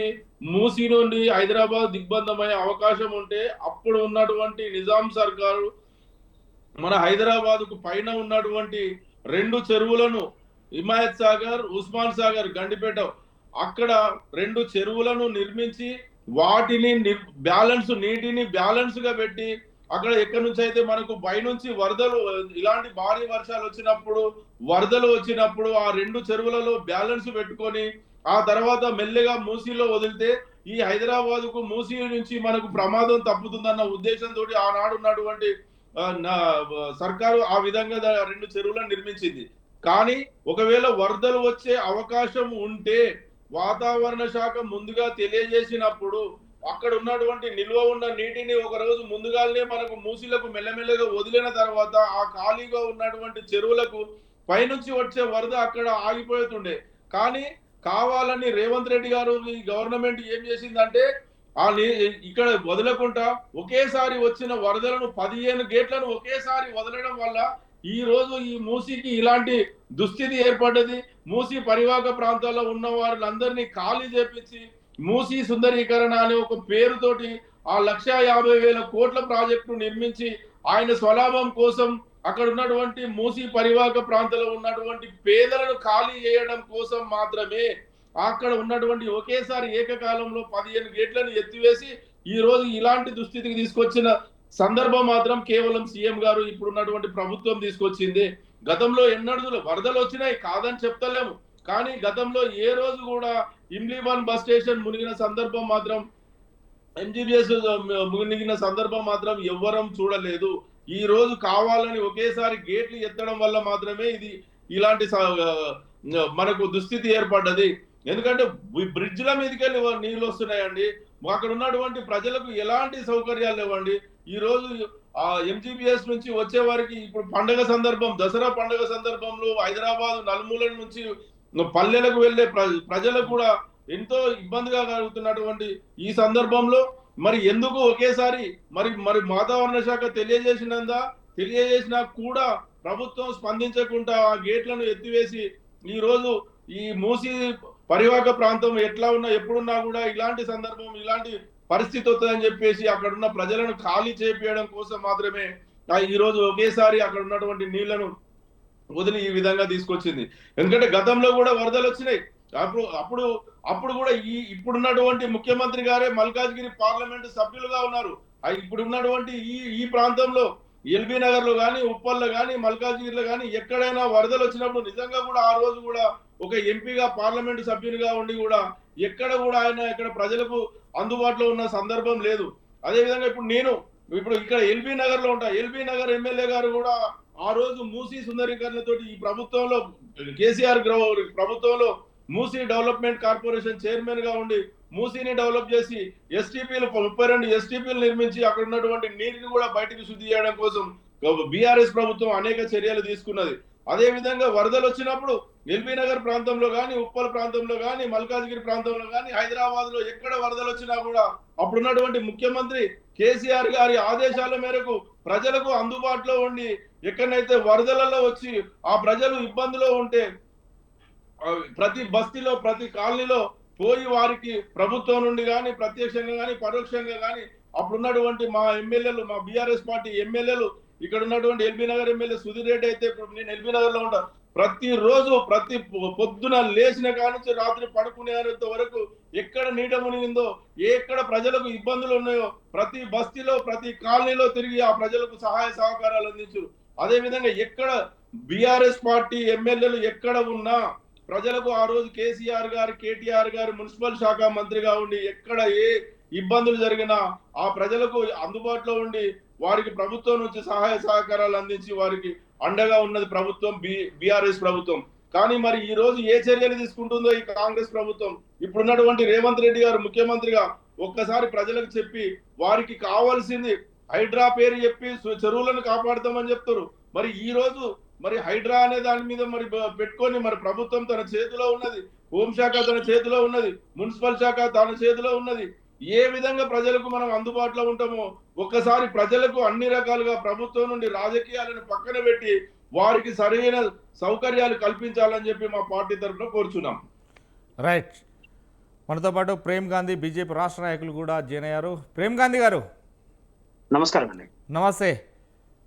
మూసీ నుండి హైదరాబాద్ దిగ్బంధమయ్యే అవకాశం ఉంటే అప్పుడు ఉన్నటువంటి నిజాం సర్కారు మన హైదరాబాద్ కు పైన ఉన్నటువంటి 2 చెరువులను, హిమాయత్ సాగర్, ఉస్మాన్ సాగర్, గండిపేట, అక్కడ 2 చెరువులను నిర్మించి వాటిని నీటిని బ్యాలెన్స్ గా పెట్టి అక్కడ ఎక్కడి నుంచి అయితే మనకు పైనుంచి వరదలు, ఇలాంటి భారీ వర్షాలు వచ్చినప్పుడు, వరదలు వచ్చినప్పుడు ఆ 2 చెరువులలో బ్యాలెన్స్ పెట్టుకొని ఆ తర్వాత మెల్లగా మూసీలో వదిలితే ఈ హైదరాబాద్ కు మూసీ నుంచి మనకు ప్రమాదం తప్పుతుందన్న ఉద్దేశంతో ఆనాడు ఉన్నటువంటి సర్కారు ఆ విధంగా 2 చెరువులను నిర్మించింది. కానీ ఒకవేళ వరదలు వచ్చే అవకాశం ఉంటే వాతావరణ శాఖ ముందుగా తెలియజేసినప్పుడు అక్కడ ఉన్నటువంటి నిల్వ ఉన్న నీటిని ఒక రోజు ముందుగానే మనకు మూసీలకు మెల్లమెల్లగా వదిలిన తర్వాత ఆ ఖాళీగా ఉన్నటువంటి చెరువులకు పైనుంచి వచ్చే వరద అక్కడ ఆగిపోతుండే. కానీ కావాలని రేవంత్ రెడ్డి గారు ఈ గవర్నమెంట్ ఏం చేసిందంటే ఇక్కడ వదలకుండా ఒకేసారి వచ్చిన వరదలను 15 గేట్లను ఒకేసారి వదలడం వల్ల ఈ రోజు ఈ మూసీకి ఇలాంటి దుస్థితి ఏర్పడ్డది. మూసీ పరివాహక ప్రాంతాల్లో ఉన్న వారందరినీ ఖాళీ చేపించి మూసీ సుందరీకరణ అనే ఒక పేరుతోటి ఆ 1,50,000 కోట్ల ప్రాజెక్టు నిర్మించి ఆయన స్వలాభం కోసం అక్కడ ఉన్నటువంటి మూసీ పరివాహక ప్రాంతంలో ఉన్నటువంటి పేదలను ఖాళీ చేయడం కోసం మాత్రమే అక్కడ ఉన్నటువంటి ఒకేసారి ఏకకాలంలో 15 గేట్లను ఎత్తివేసి ఈ రోజు ఇలాంటి దుస్థితికి తీసుకొచ్చిన సందర్భం మాత్రం కేవలం సీఎం గారు ఇప్పుడున్నటువంటి ప్రభుత్వం తీసుకొచ్చింది. గతంలో ఎన్నడూ వరదలు వచ్చినాయి కాదని చెప్తలేము, కానీ గతంలో ఏ రోజు కూడా ఇమ్లీబాన్ బస్ స్టేషన్ మునిగిన సందర్భం మాత్రం, ఎంజీబీఎస్ మునిగిన సందర్భం మాత్రం ఎవ్వరం చూడలేదు. ఈ రోజు కావాలని ఒకేసారి గేట్లు ఎత్తడం వల్ల మాత్రమే ఇది ఇలాంటి మనకు దుస్థితి ఏర్పడ్డది. ఎందుకంటే బ్రిడ్జ్ల మీదకి వెళ్ళి నీళ్ళు వస్తున్నాయండి, అక్కడ ఉన్నటువంటి ప్రజలకు ఎలాంటి సౌకర్యాలు లేవండి. ఈ రోజు ఆ ఎంజీబీఎస్ నుంచి వచ్చే వారికి ఇప్పుడు పండగ సందర్భం, దసరా పండుగ సందర్భంలో హైదరాబాద్ నలుమూలల నుంచి పల్లెలకు వెళ్లే ప్రజలకు కూడా ఎంతో ఇబ్బందిగా కలుగుతున్నటువంటి ఈ సందర్భంలో మరి ఎందుకు ఒకేసారి మరి వాతావరణ శాఖ తెలియజేసినా కూడా ప్రభుత్వం స్పందించకుండా ఆ గేట్లను ఎత్తివేసి ఈ రోజు ఈ మూసీ పరివాహక ప్రాంతం ఎట్లా ఉన్నా ఎప్పుడున్నా కూడా ఇలాంటి సందర్భం ఇలాంటి పరిస్థితి వస్తుందని చెప్పేసి అక్కడ ఉన్న ప్రజలను ఖాళీ చేపించడం కోసం మాత్రమే ఈ రోజు ఒకేసారి అక్కడ ఉన్నటువంటి నీళ్లను వదిలి ఈ విధంగా తీసుకొచ్చింది. ఎందుకంటే గతంలో కూడా వరదలు వచ్చినాయి. అప్పుడు కూడా ఇప్పుడున్నటువంటి ముఖ్యమంత్రి గారే మల్కాజ్గిరి పార్లమెంటు సభ్యులుగా ఉన్నారు. ఇప్పుడున్నటువంటి ఈ ప్రాంతంలో ఎల్బీ నగర్ లో కానీ, ఉప్పల్లో కానీ, మల్కాజ్గిరిలో కానీ ఎక్కడైనా వరదలు వచ్చినప్పుడు నిజంగా కూడా ఆ రోజు కూడా ఒక ఎంపీగా పార్లమెంటు సభ్యునిగా ఉండి కూడా ఎక్కడ కూడా ఆయన ఇక్కడ ప్రజలకు అందుబాటులో ఉన్న సందర్భం లేదు. అదేవిధంగా ఇప్పుడు ఇక్కడ ఎల్బీ నగర్ లో ఉంటా, ఎల్బీ నగర్ ఎమ్మెల్యే గారు కూడా ఆ రోజు మూసీ సుందరీకరణతో ఈ ప్రభుత్వంలో కేసీఆర్ ప్రభుత్వంలో మూసీ డెవలప్మెంట్ కార్పొరేషన్ చైర్మన్ గా ఉండి మూసీని డెవలప్ చేసి ఎస్టీపీలు 32 ఎస్టీపీలు నిర్మించి అక్కడ ఉన్నటువంటి నీటిని కూడా బయటకు శుద్ధి చేయడం కోసం బీఆర్ఎస్ ప్రభుత్వం అనేక చర్యలు తీసుకున్నది. అదే విధంగా వరదలు వచ్చినప్పుడు ఎల్బీ నగర్ ప్రాంతంలో కానీ, ఉప్పల్ ప్రాంతంలో కానీ, మల్కాజ్గిరి ప్రాంతంలో కానీ, హైదరాబాద్ లో ఎక్కడ వరదలు వచ్చినా కూడా అప్పుడున్నటువంటి ముఖ్యమంత్రి కేసీఆర్ గారి ఆదేశాల మేరకు ప్రజలకు అందుబాటులో ఉండి ఎక్కడైతే వరదలలో వచ్చి ఆ ప్రజలు ఇబ్బందిలో ఉంటే ప్రతి బస్తీలో ప్రతి కాలనీలో పోయి వారికి ప్రభుత్వం నుండి కానీ ప్రత్యక్షంగా కానీ పరోక్షంగా కానీ అప్పుడున్నటువంటి మా ఎమ్మెల్యేలు, మా బీఆర్ఎస్ పార్టీ ఎమ్మెల్యేలు, ఇక్కడ ఉన్నటువంటి ఎల్బీ నగర్ ఎమ్మెల్యే సుధీర్ రెడ్డి అయితే నేను ఎల్బీ నగర్ లో ఉంటా, ప్రతిరోజు ప్రతి పొద్దున లేచిన కానించి రాత్రి పడుకునేంత వరకు ఎక్కడ నీట మునిగిందో, ఎక్కడ ప్రజలకు ఇబ్బందులు ఉన్నాయో ప్రతి బస్తీలో ప్రతి కాలనీలో తిరిగి ఆ ప్రజలకు సహాయ సహకారాలు అందించారు. అదే విధంగా ఎక్కడ బీఆర్ఎస్ పార్టీ ఎమ్మెల్యేలు ఎక్కడ ఉన్నా ప్రజలకు ఆ రోజు కేసీఆర్ గారు, కేటీఆర్ గారు మున్సిపల్ శాఖ మంత్రిగా ఉండి ఎక్కడ ఏ ఇబ్బందులు జరిగినా ఆ ప్రజలకు అందుబాటులో ఉండి వారికి ప్రభుత్వం నుంచి సహాయ సహకారాలు అందించి వారికి అండగా ఉన్నది ప్రభుత్వం, బీఆర్ఎస్ ప్రభుత్వం. కానీ మరి ఈ రోజు ఏ చర్యలు తీసుకుంటుందో ఈ కాంగ్రెస్ ప్రభుత్వం, ఇప్పుడున్నటువంటి రేవంత్ రెడ్డి గారు ముఖ్యమంత్రిగా ఒక్కసారి ప్రజలకు చెప్పి వారికి కావాల్సింది హైడ్రా పేరు చెప్పి చెరువులను కాపాడుతామని చెప్తారు. మరి ఈ రోజు మరి హైడ్రా అనే దాని మీద మరి పెట్టుకొని మరి ప్రభుత్వం తన చేతిలో ఉన్నది, హోంశాఖ తన చేతిలో ఉన్నది, మున్సిపల్ శాఖ తన చేతిలో ఉన్నది. ఏ విధంగా ప్రజలకు మనం అందుబాటులో ఉంటామో ఒక్కసారి ప్రజలకు అన్ని రకాలుగా ప్రభుత్వం నుండి రాజకీయాలను పక్కన పెట్టి వారికి సరైన సౌకర్యాలు కల్పించాలని చెప్పి మా పార్టీ తరఫున కోరుచున్నాం. రైట్, మనతో పాటు ప్రేమ్ గాంధీ బీజేపీ రాష్ట్ర నాయకులు కూడా జాయిన్ అయ్యారు. ప్రేమ్ గాంధీ గారు నమస్కారం అండి. నమస్తే.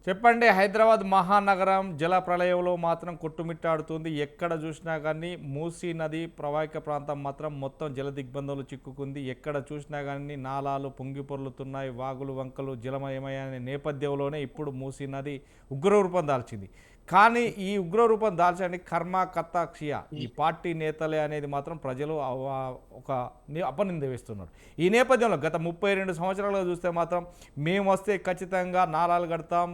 చెప్పండి, హైదరాబాద్ మహానగరం జల ప్రళయంలో మాత్రం కొట్టుమిట్టాడుతుంది. ఎక్కడ చూసినా కానీ మూసీ నది ప్రవాహిక ప్రాంతం మాత్రం మొత్తం జల దిగ్బంధంలో చిక్కుకుంది. ఎక్కడ చూసినా కానీ నాలాలు పొంగి పొర్లుతున్నాయి, వాగులు వంకలు జలమయమయ్యే నేపథ్యంలోనే ఇప్పుడు మూసీ నది ఉగ్రరూపం దాల్చింది. కానీ ఈ ఉగ్రరూపం దాల్చడానికి కర్మ కత్తాక్షియ ఈ పార్టీ నేతలే అనేది మాత్రం ప్రజలు ఒక అపనింద వేస్తున్నారు. ఈ నేపథ్యంలో గత 32 సంవత్సరాలుగా చూస్తే మాత్రం మేము వస్తే ఖచ్చితంగా నాలాలు కడతాం,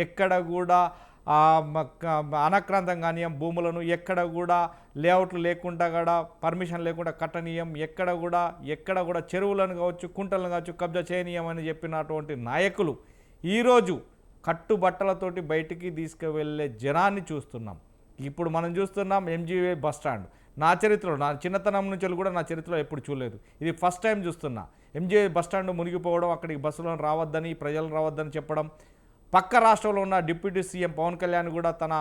ఎక్కడ కూడా అనాక్రాంతం కానీయం, భూములను ఎక్కడ కూడా లేఅవుట్లు లేకుండా కూడా పర్మిషన్ లేకుండా కట్టనీయం, ఎక్కడ కూడా చెరువులను కావచ్చు, కుంటలను కావచ్చు కబ్జా చేయనీయం అని చెప్పినటువంటి నాయకులు ఈరోజు కట్టుబట్టలతోటి బయటికి తీసుకువెళ్ళే జనాన్ని చూస్తున్నాం. ఇప్పుడు మనం చూస్తున్నాం ఎంజీఏ బస్ స్టాండ్. నా చరిత్రలో, నా చిన్నతనం నుంచి కూడా నా చరిత్రలో ఎప్పుడు చూడలేదు, ఇది ఫస్ట్ టైం చూస్తున్నా. ఎంజీఏ బస్ స్టాండ్ మునిగిపోవడం, అక్కడికి బస్సులను రావద్దని, ప్రజలను రావద్దని చెప్పడం. పక్క రాష్ట్రంలో ఉన్న డిప్యూటీ సీఎం పవన్ కళ్యాణ్ కూడా తన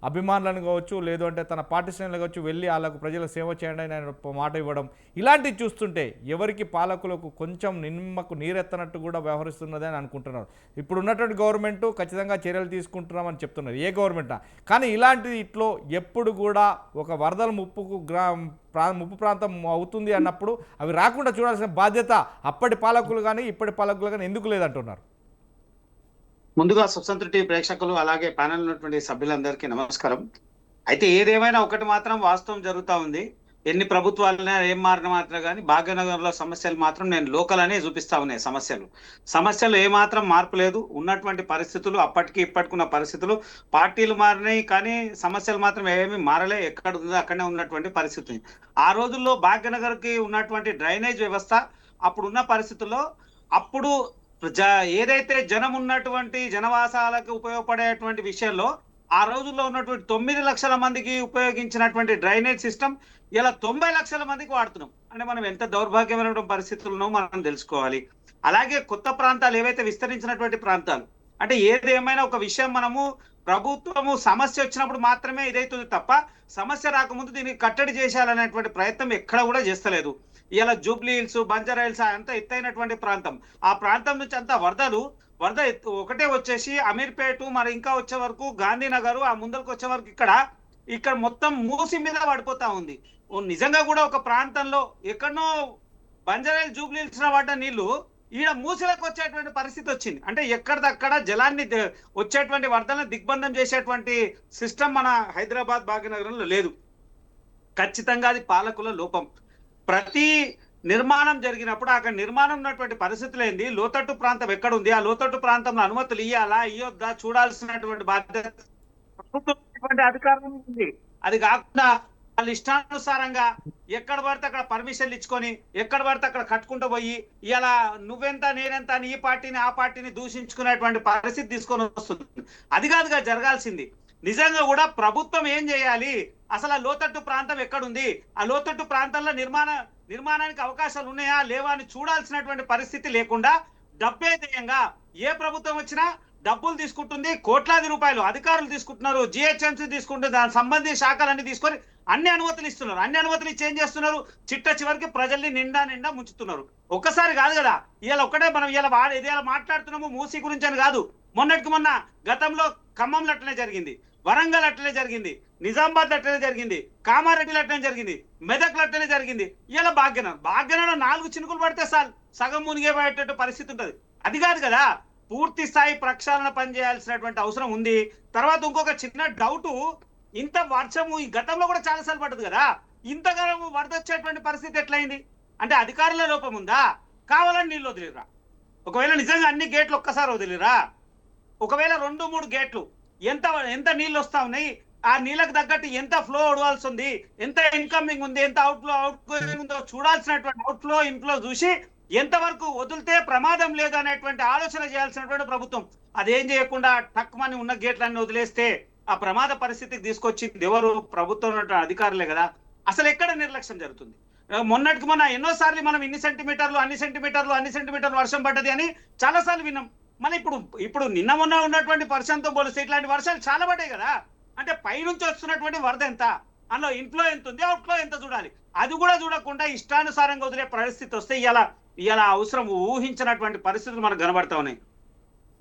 అభిమానులను కావచ్చు, లేదు అంటే తన పార్టీ శ్రేణులు కావచ్చు వెళ్ళి వాళ్ళకు ప్రజల సేవ చేయండి అని ఆయన మాట ఇవ్వడం. ఇలాంటివి చూస్తుంటే ఎవరికి పాలకులకు కొంచెం నిమ్మకు నీరెత్తనట్టు కూడా వ్యవహరిస్తున్నది అని అనుకుంటున్నారు. ఇప్పుడు ఉన్నటువంటి గవర్నమెంట్ ఖచ్చితంగా చర్యలు తీసుకుంటున్నామని చెప్తున్నారు, ఏ గవర్నమెంట్. కానీ ఇలాంటిది ఇట్లో ఎప్పుడు కూడా ఒక వరదల ముప్పు ప్రాంతం అవుతుంది అన్నప్పుడు అవి రాకుండా చూడాల్సిన బాధ్యత అప్పటి పాలకులు కానీ ఇప్పటి పాలకులు కానీ ఎందుకు లేదంటున్నారు? ముందుగా స్వతంత్ర టీవీ ప్రేక్షకులు అలాగే ప్యానెల్ ఉన్నటువంటి సభ్యులందరికీ నమస్కారం. అయితే ఏదేమైనా ఒకటి మాత్రం వాస్తవం జరుగుతూ ఉంది. ఎన్ని ప్రభుత్వాలైనా ఏం మారిన మాత్రం కానీ భాగ్యనగర్లో సమస్యలు మాత్రం నేను లోకల్ అనే చూపిస్తా ఉన్నాయి. సమస్యలు ఏమాత్రం మార్పు లేదు. ఉన్నటువంటి పరిస్థితులు అప్పటికి ఇప్పటికున్న పరిస్థితులు, పార్టీలు మారినాయి కానీ సమస్యలు మాత్రం ఏమీ మారలే. ఎక్కడ ఉందో అక్కడనే ఉన్నటువంటి పరిస్థితి. ఆ రోజుల్లో భాగ్యనగర్కి ఉన్నటువంటి డ్రైనేజ్ వ్యవస్థ అప్పుడున్న పరిస్థితుల్లో అప్పుడు ఏదైతే జనం ఉన్నటువంటి జనవాసాలకు ఉపయోగపడేటువంటి విషయంలో ఆ రోజుల్లో ఉన్నటువంటి 9 లక్షల మందికి ఉపయోగించినటువంటి డ్రైనేజ్ సిస్టమ్ ఇలా 90 లక్షల మందికి వాడుతున్నాం. అంటే మనం ఎంత దౌర్భాగ్యమైన పరిస్థితులను మనం తెలుసుకోవాలి. అలాగే కొత్త ప్రాంతాలు ఏవైతే విస్తరించినటువంటి ప్రాంతాలు, అంటే ఏదేమైనా ఒక విషయం మనము ప్రభుత్వము సమస్య వచ్చినప్పుడు మాత్రమే ఇదైతుంది తప్ప సమస్య రాకముందు దీన్ని కట్టడి చేయాలనేటువంటి ప్రయత్నం ఎక్కడ కూడా చేస్తలేదు. ఇలా జూబ్లీ హిల్స్, బంజారా హిల్స్ అంతా ఎత్తైనటువంటి ప్రాంతం. ఆ ప్రాంతం నుంచి అంతా వరద ఒకటే వచ్చేసి అమీర్పేట, మరి ఇంకా వచ్చే వరకు గాంధీనగర్, ఆ ముందరకు వచ్చే వరకు ఇక్కడ మొత్తం మూసి మీద పడిపోతా ఉంది. నిజంగా కూడా ఒక ప్రాంతంలో ఎక్కడనో బంజారా హిల్స్, జూబ్లీ హిల్స్ పడ్డ నీళ్లు ఈడ మూసిలకు వచ్చేటువంటి పరిస్థితి వచ్చింది. అంటే ఎక్కడిదక్కడ జలాన్ని వచ్చేటువంటి వరదలను దిగ్బంధం చేసేటువంటి సిస్టమ్ మన హైదరాబాద్ భాగ్యనగరంలో లేదు. ఖచ్చితంగా అది పాలకుల లోపం. ప్రతి నిర్మాణం జరిగినప్పుడు అక్కడ నిర్మాణం ఉన్నటువంటి పరిస్థితులు ఏంది, లోతట్టు ప్రాంతం ఎక్కడ ఉంది, ఆ లోతట్టు ప్రాంతంలో అనుమతులు ఇవ్వాలా ఇవ్వద్దా చూడాల్సినటువంటి బాధ్యత ప్రభుత్వం అధికారం ఉంది. అది కాకుండా వాళ్ళ ఇష్టానుసారంగా ఎక్కడ పడితే అక్కడ పర్మిషన్లు ఇచ్చుకొని ఎక్కడ పడితే అక్కడ కట్టుకుంటూ పోయి ఇలా నువ్వెంత నేనెంత అని ఈ పార్టీని ఆ పార్టీని దూషించుకునేటువంటి పరిస్థితి తీసుకొని వస్తుంది. అది కాదుగా జరగాల్సింది. నిజంగా కూడా ప్రభుత్వం ఏం చేయాలి, అసలు ఆ లోతట్టు ప్రాంతం ఎక్కడుంది, ఆ లోతట్టు ప్రాంతంలో నిర్మాణానికి అవకాశాలు ఉన్నాయా లేవా అని చూడాల్సినటువంటి పరిస్థితి లేకుండా డబ్బే ధ్యేయంగా ఏ ప్రభుత్వం వచ్చినా డబ్బులు తీసుకుంటుంది. కోట్లాది రూపాయలు అధికారులు తీసుకుంటున్నారు, జిహెచ్ఎంసీ తీసుకుంటుంది, దానికి సంబంధించిన శాఖలన్నీ తీసుకొని అన్ని అనుమతులు ఇస్తున్నారు. అన్ని అనుమతులు ఇచ్చి ఏం చేస్తున్నారు, చివరికి ప్రజల్ని నిండా ముంచుతున్నారు. ఒక్కసారి కాదు కదా, ఇలా ఒక్కటే మనం ఇలా మాట్లాడుతున్నాము మూసీ గురించి అని కాదు. మొన్న గతంలో ఖమ్మంలో అట్లనే జరిగింది, వరంగల్ అట్లనే జరిగింది, నిజామాబాద్ అట్లనే జరిగింది, కామారెడ్డిలో అట్లనే జరిగింది, మెదక్లో అట్లనే జరిగింది. ఇలా భాగ్యనగరం 4 చినుకులు పడితే సగం మునిగే పడేటట్టు పరిస్థితి ఉంటుంది. అది కాదు కదా, పూర్తి స్థాయి ప్రక్షాళన పనిచేయాల్సినటువంటి అవసరం ఉంది. తర్వాత ఇంకొక చిన్న డౌట్, ఇంత వర్షము ఈ గతంలో కూడా చాలాసార్లు పడుతుంది కదా, ఇంతకాలం వరద వచ్చేటువంటి పరిస్థితి ఎట్లయింది అంటే అధికారుల లోపం ఉందా, కావాలని నీళ్ళు వదిలేరా? ఒకవేళ నిజంగా అన్ని గేట్లు ఒక్కసారి వదిలేరా? ఒకవేళ 2-3 గేట్లు ఎంత నీళ్ళు వస్తా ఉన్నాయి, ఆ నీళ్ళకు తగ్గట్టు ఎంత ఫ్లో వడవాల్సి ఉంది, ఎంత ఇన్కమింగ్ ఉంది, ఎంత అవుట్ గోయింగ్ ఉందో చూడాల్సినటువంటి అవుట్ఫ్లో ఇన్ఫ్లో చూసి ఎంతవరకు వదిలితే ప్రమాదం లేదు అనేటువంటి ఆలోచన చేయాల్సినటువంటి ప్రభుత్వం అదేం చేయకుండా టక్మని ఉన్న గేట్లన్నీ వదిలేస్తే ఆ ప్రమాద పరిస్థితికి తీసుకొచ్చింది ఎవరు? ప్రభుత్వం అధికారులే కదా. అసలు ఎక్కడ నిర్లక్ష్యం జరుగుతుంది? మొన్న ఎన్నోసార్లు మనం అన్ని సెంటీమీటర్లు వర్షం పడ్డది అని చాలా సార్లు విన్నాం. మళ్ళీ ఇప్పుడు నిన్న మొన్న ఉన్నటువంటి వర్షంతో పోలిస్తే ఇట్లాంటి వర్షాలు చాలా పడ్డాయి కదా. అంటే పైనుంచి వస్తున్నటువంటి వరద ఎంత, అందులో ఇన్ఫ్లో ఎంత ఉంది, అవుట్ఫ్లో ఎంత చూడాలి. అది కూడా చూడకుండా ఇష్టానుసారంగా వదిలే పరిస్థితి వస్తే ఇలా అవసరం ఊహించినటువంటి పరిస్థితులు మనకు కనబడతా ఉన్నాయి.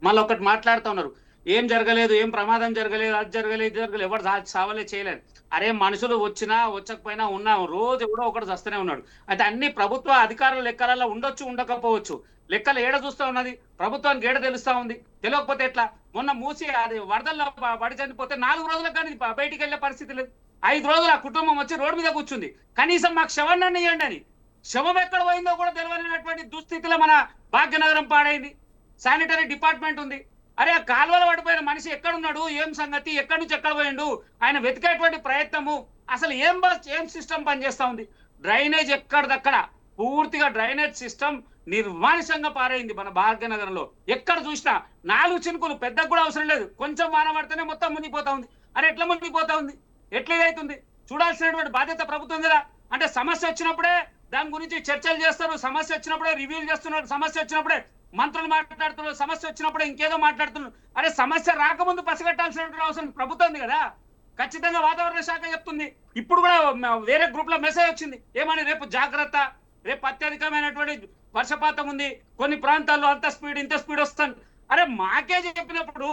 మళ్ళీ ఒకటి మాట్లాడుతూ ఉన్నారు, ఏం జరగలేదు, ఏం ప్రమాదం జరగలేదు, అది జరగలేదు ఎవరు సావలే చేయలేదు. అరే మనుషులు వచ్చినా వచ్చకపోయినా ఉన్నాం, రోజు ఎవడో ఒకటి చస్తూనే ఉన్నాడు. అయితే అన్ని ప్రభుత్వ అధికారుల లెక్కలలో ఉండొచ్చు ఉండకపోవచ్చు, లెక్కలు ఏడ చూస్తూ ఉన్నది, ప్రభుత్వానికి ఏడ తెలుస్తా ఉంది. తెలియకపోతే ఎట్లా? మొన్న మూసి అది వరదల్లో పడి చనిపోతే 4 రోజులకు కానీ బయటికి వెళ్ళే పరిస్థితి లేదు. 5 రోజులు ఆ కుటుంబం వచ్చి రోడ్డు మీద కూర్చుంది, కనీసం మాకు శవాన్ని ఇవ్వండి అని. శవం ఎక్కడ పోయిందో కూడా తెలియనటువంటి దుస్థితిలో మన భాగ్యనగరం పాడైంది. శానిటరీ డిపార్ట్మెంట్ ఉంది, అరే ఆ కాలువలో పడిపోయిన మనిషి ఎక్కడున్నాడు, ఏం సంగతి, ఎక్కడి నుంచి ఎక్కడ పోయిండు, ఆయన వెతికేటువంటి ప్రయత్నము, అసలు ఏం సిస్టమ్ పనిచేస్తా ఉంది. డ్రైనేజ్ ఎక్కడిదక్కడ పూర్తిగా డ్రైనేజ్ సిస్టమ్ నిర్మానుషంగా పారైంది మన భాగ్యనగరంలో. ఎక్కడ చూసినా 4 చినుకులు, పెద్దకు కూడా అవసరం లేదు, కొంచెం వాన పడితేనే మొత్తం మునిగిపోతా ఉంది. అరే ఎట్లా మునిగిపోతా ఉంది, ఎట్లా ఇదైతుంది? చూడాల్సినటువంటి బాధ్యత ప్రభుత్వం కదా. అంటే సమస్య వచ్చినప్పుడే దాని గురించి చర్చలు చేస్తారు, సమస్య వచ్చినప్పుడే రివ్యూలు చేస్తున్నారు, సమస్య వచ్చినప్పుడే మంత్రులు మాట్లాడుతున్నారు, సమస్య వచ్చినప్పుడే ఇంకేదో మాట్లాడుతున్నారు. అరే సమస్య రాకముందు పసిగట్టాల్సినటువంటి అవసరం ప్రభుత్వం ఉంది కదా. ఖచ్చితంగా వాతావరణ శాఖ చెప్తుంది. ఇప్పుడు కూడా వేరే గ్రూప్ లో మెసేజ్ వచ్చింది ఏమని, రేపు జాగ్రత్త, రేపు అత్యధికమైనటువంటి వర్షపాతం ఉంది, కొన్ని ప్రాంతాల్లో అంత స్పీడ్ ఇంత స్పీడ్ వస్తుంది. అరే మాకే చెప్పినప్పుడు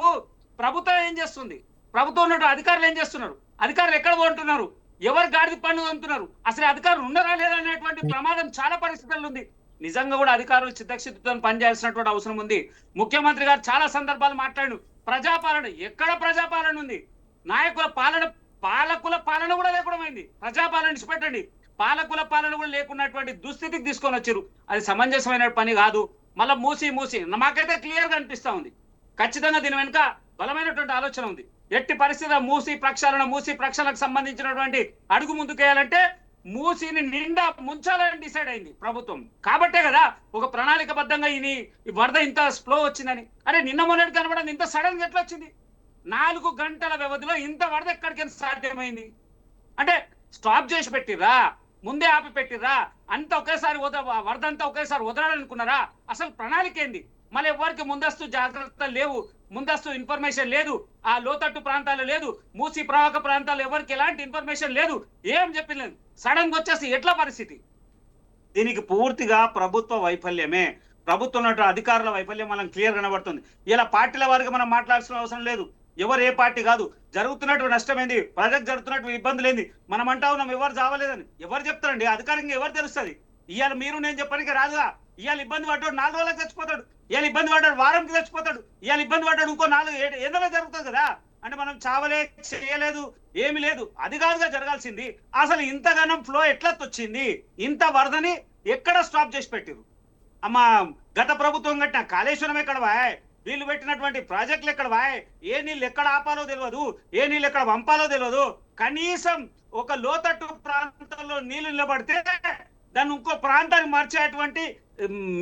ప్రభుత్వం ఏం చేస్తుంది? ప్రభుత్వం ఉన్నట్టు అధికారులు ఏం చేస్తున్నారు? అధికారులు ఎక్కడ పోంటున్నారు? ఎవరు గాడిద పన్ను అంటున్నారు? అసలు అధికారులు ఉన్నారా లేదా అనేటువంటి ప్రమాదం చాలా పరిస్థితుల్లో ఉంది. నిజంగా కూడా అధికారులు చిత్తశుద్ధితో పనిచేయాల్సినటువంటి అవసరం ఉంది. ముఖ్యమంత్రి గారు చాలా సందర్భాలు మాట్లాడు, ప్రజాపాలన, ఎక్కడ ప్రజాపాలన ఉంది? నాయకుల పాలన, పాలకుల పాలన కూడా లేకుండా అయింది. ప్రజాపాలన ఇచ్చిపెట్టండి, పాలకుల పాలన కూడా లేకున్నటువంటి దుస్థితికి తీసుకొని వచ్చారు. అది సమంజసమైన పని కాదు. మళ్ళీ మూసి మాకైతే క్లియర్ గా అనిపిస్తా ఉంది. ఖచ్చితంగా దీని వెనుక బలమైనటువంటి ఆలోచన ఉంది. ఎట్టి పరిస్థితుల్లో మూసి ప్రక్షాళనకు సంబంధించినటువంటి అడుగు ముందుకేయాలంటే మూసిని నిండా ముంచాలని డిసైడ్ అయింది ప్రభుత్వం. కాబట్టే కదా ఒక ప్రణాళికబద్ధంగా ఈ వరద ఇంత స్లో వచ్చిందని. అరే నిన్న మొన్నటి కనబడింది, ఇంత సడన్ గా ఎట్లా వచ్చింది? 4 గంటల వ్యవధిలో ఇంత వరద ఎక్కడికైనా సాధ్యమైంది? అంటే స్టాప్ చేసి పెట్టిర్రా, ముందే ఆపి పెట్టిర్రా, అంత ఒకేసారి వరద అంతా ఒకేసారి వదలాలనుకున్నారా? అసలు ప్రణాళిక ఏంది? మళ్ళీ ఎవరికి ముందస్తు జాగ్రత్తలు లేవు, ముందస్తు ఇన్ఫర్మేషన్ లేదు, ఆ లోతట్టు ప్రాంతాలు లేదు, మూసి ప్రవాహక ప్రాంతాలు ఎవరికి ఎలాంటి ఇన్ఫర్మేషన్ లేదు, ఏం చెప్పలేదు. సడన్ గా వచ్చేసి ఎట్లా పరిస్థితి? దీనికి పూర్తిగా ప్రభుత్వ వైఫల్యమే, ప్రభుత్వం అధికారుల వైఫల్యం మనం క్లియర్ కనబడుతుంది. ఇలా పార్టీల వారికి మనం మాట్లాడాల్సిన అవసరం లేదు. ఎవరు ఏ పార్టీ కాదు, జరుగుతున్నటువంటి నష్టం ఏంది, ప్రజలకు జరుగుతున్నటువంటి ఇబ్బందులు ఏంది మనం అంటా ఉన్నాం. ఎవరు చావలేదని ఎవరు చెప్తారండి? అధికారికంగా ఎవరు తెలుస్తుంది? ఇవాళ మీరు నేను చెప్పడానికి రాదుగా. ఇవాళ ఇబ్బంది పడ్డాడు 4 రోజులకు చచ్చిపోతాడు, ఇవాళ ఇబ్బంది పడ్డాడు వారంకి చచ్చిపోతాడు, ఇవాళ ఇబ్బంది పడ్డాడు ఇంకో 4 ఏళ్ళలో జరుగుతుంది కదా. అంటే మనం చావలే, చేయలేదు, ఏమి లేదు, అది కాదుగా జరగాల్సింది. అసలు ఇంతగానం ఫ్లో ఎట్లా వచ్చింది? ఇంత వరదని ఎక్కడ స్టాప్ చేసి పెట్టిరు? అమ్మా గత ప్రభుత్వం కట్టిన కాళేశ్వరం ఎక్కడ వాయ్, వీళ్ళు పెట్టినటువంటి ప్రాజెక్టులు ఎక్కడ వాయ్, ఏ నీళ్ళు ఎక్కడ ఆపాలో తెలియదు, ఏ నీళ్ళు ఎక్కడ పంపాలో తెలియదు. కనీసం ఒక లోతట్టు ప్రాంతంలో నీళ్లు నిలబడితే దాన్ని ఇంకో ప్రాంతానికి మార్చేటువంటి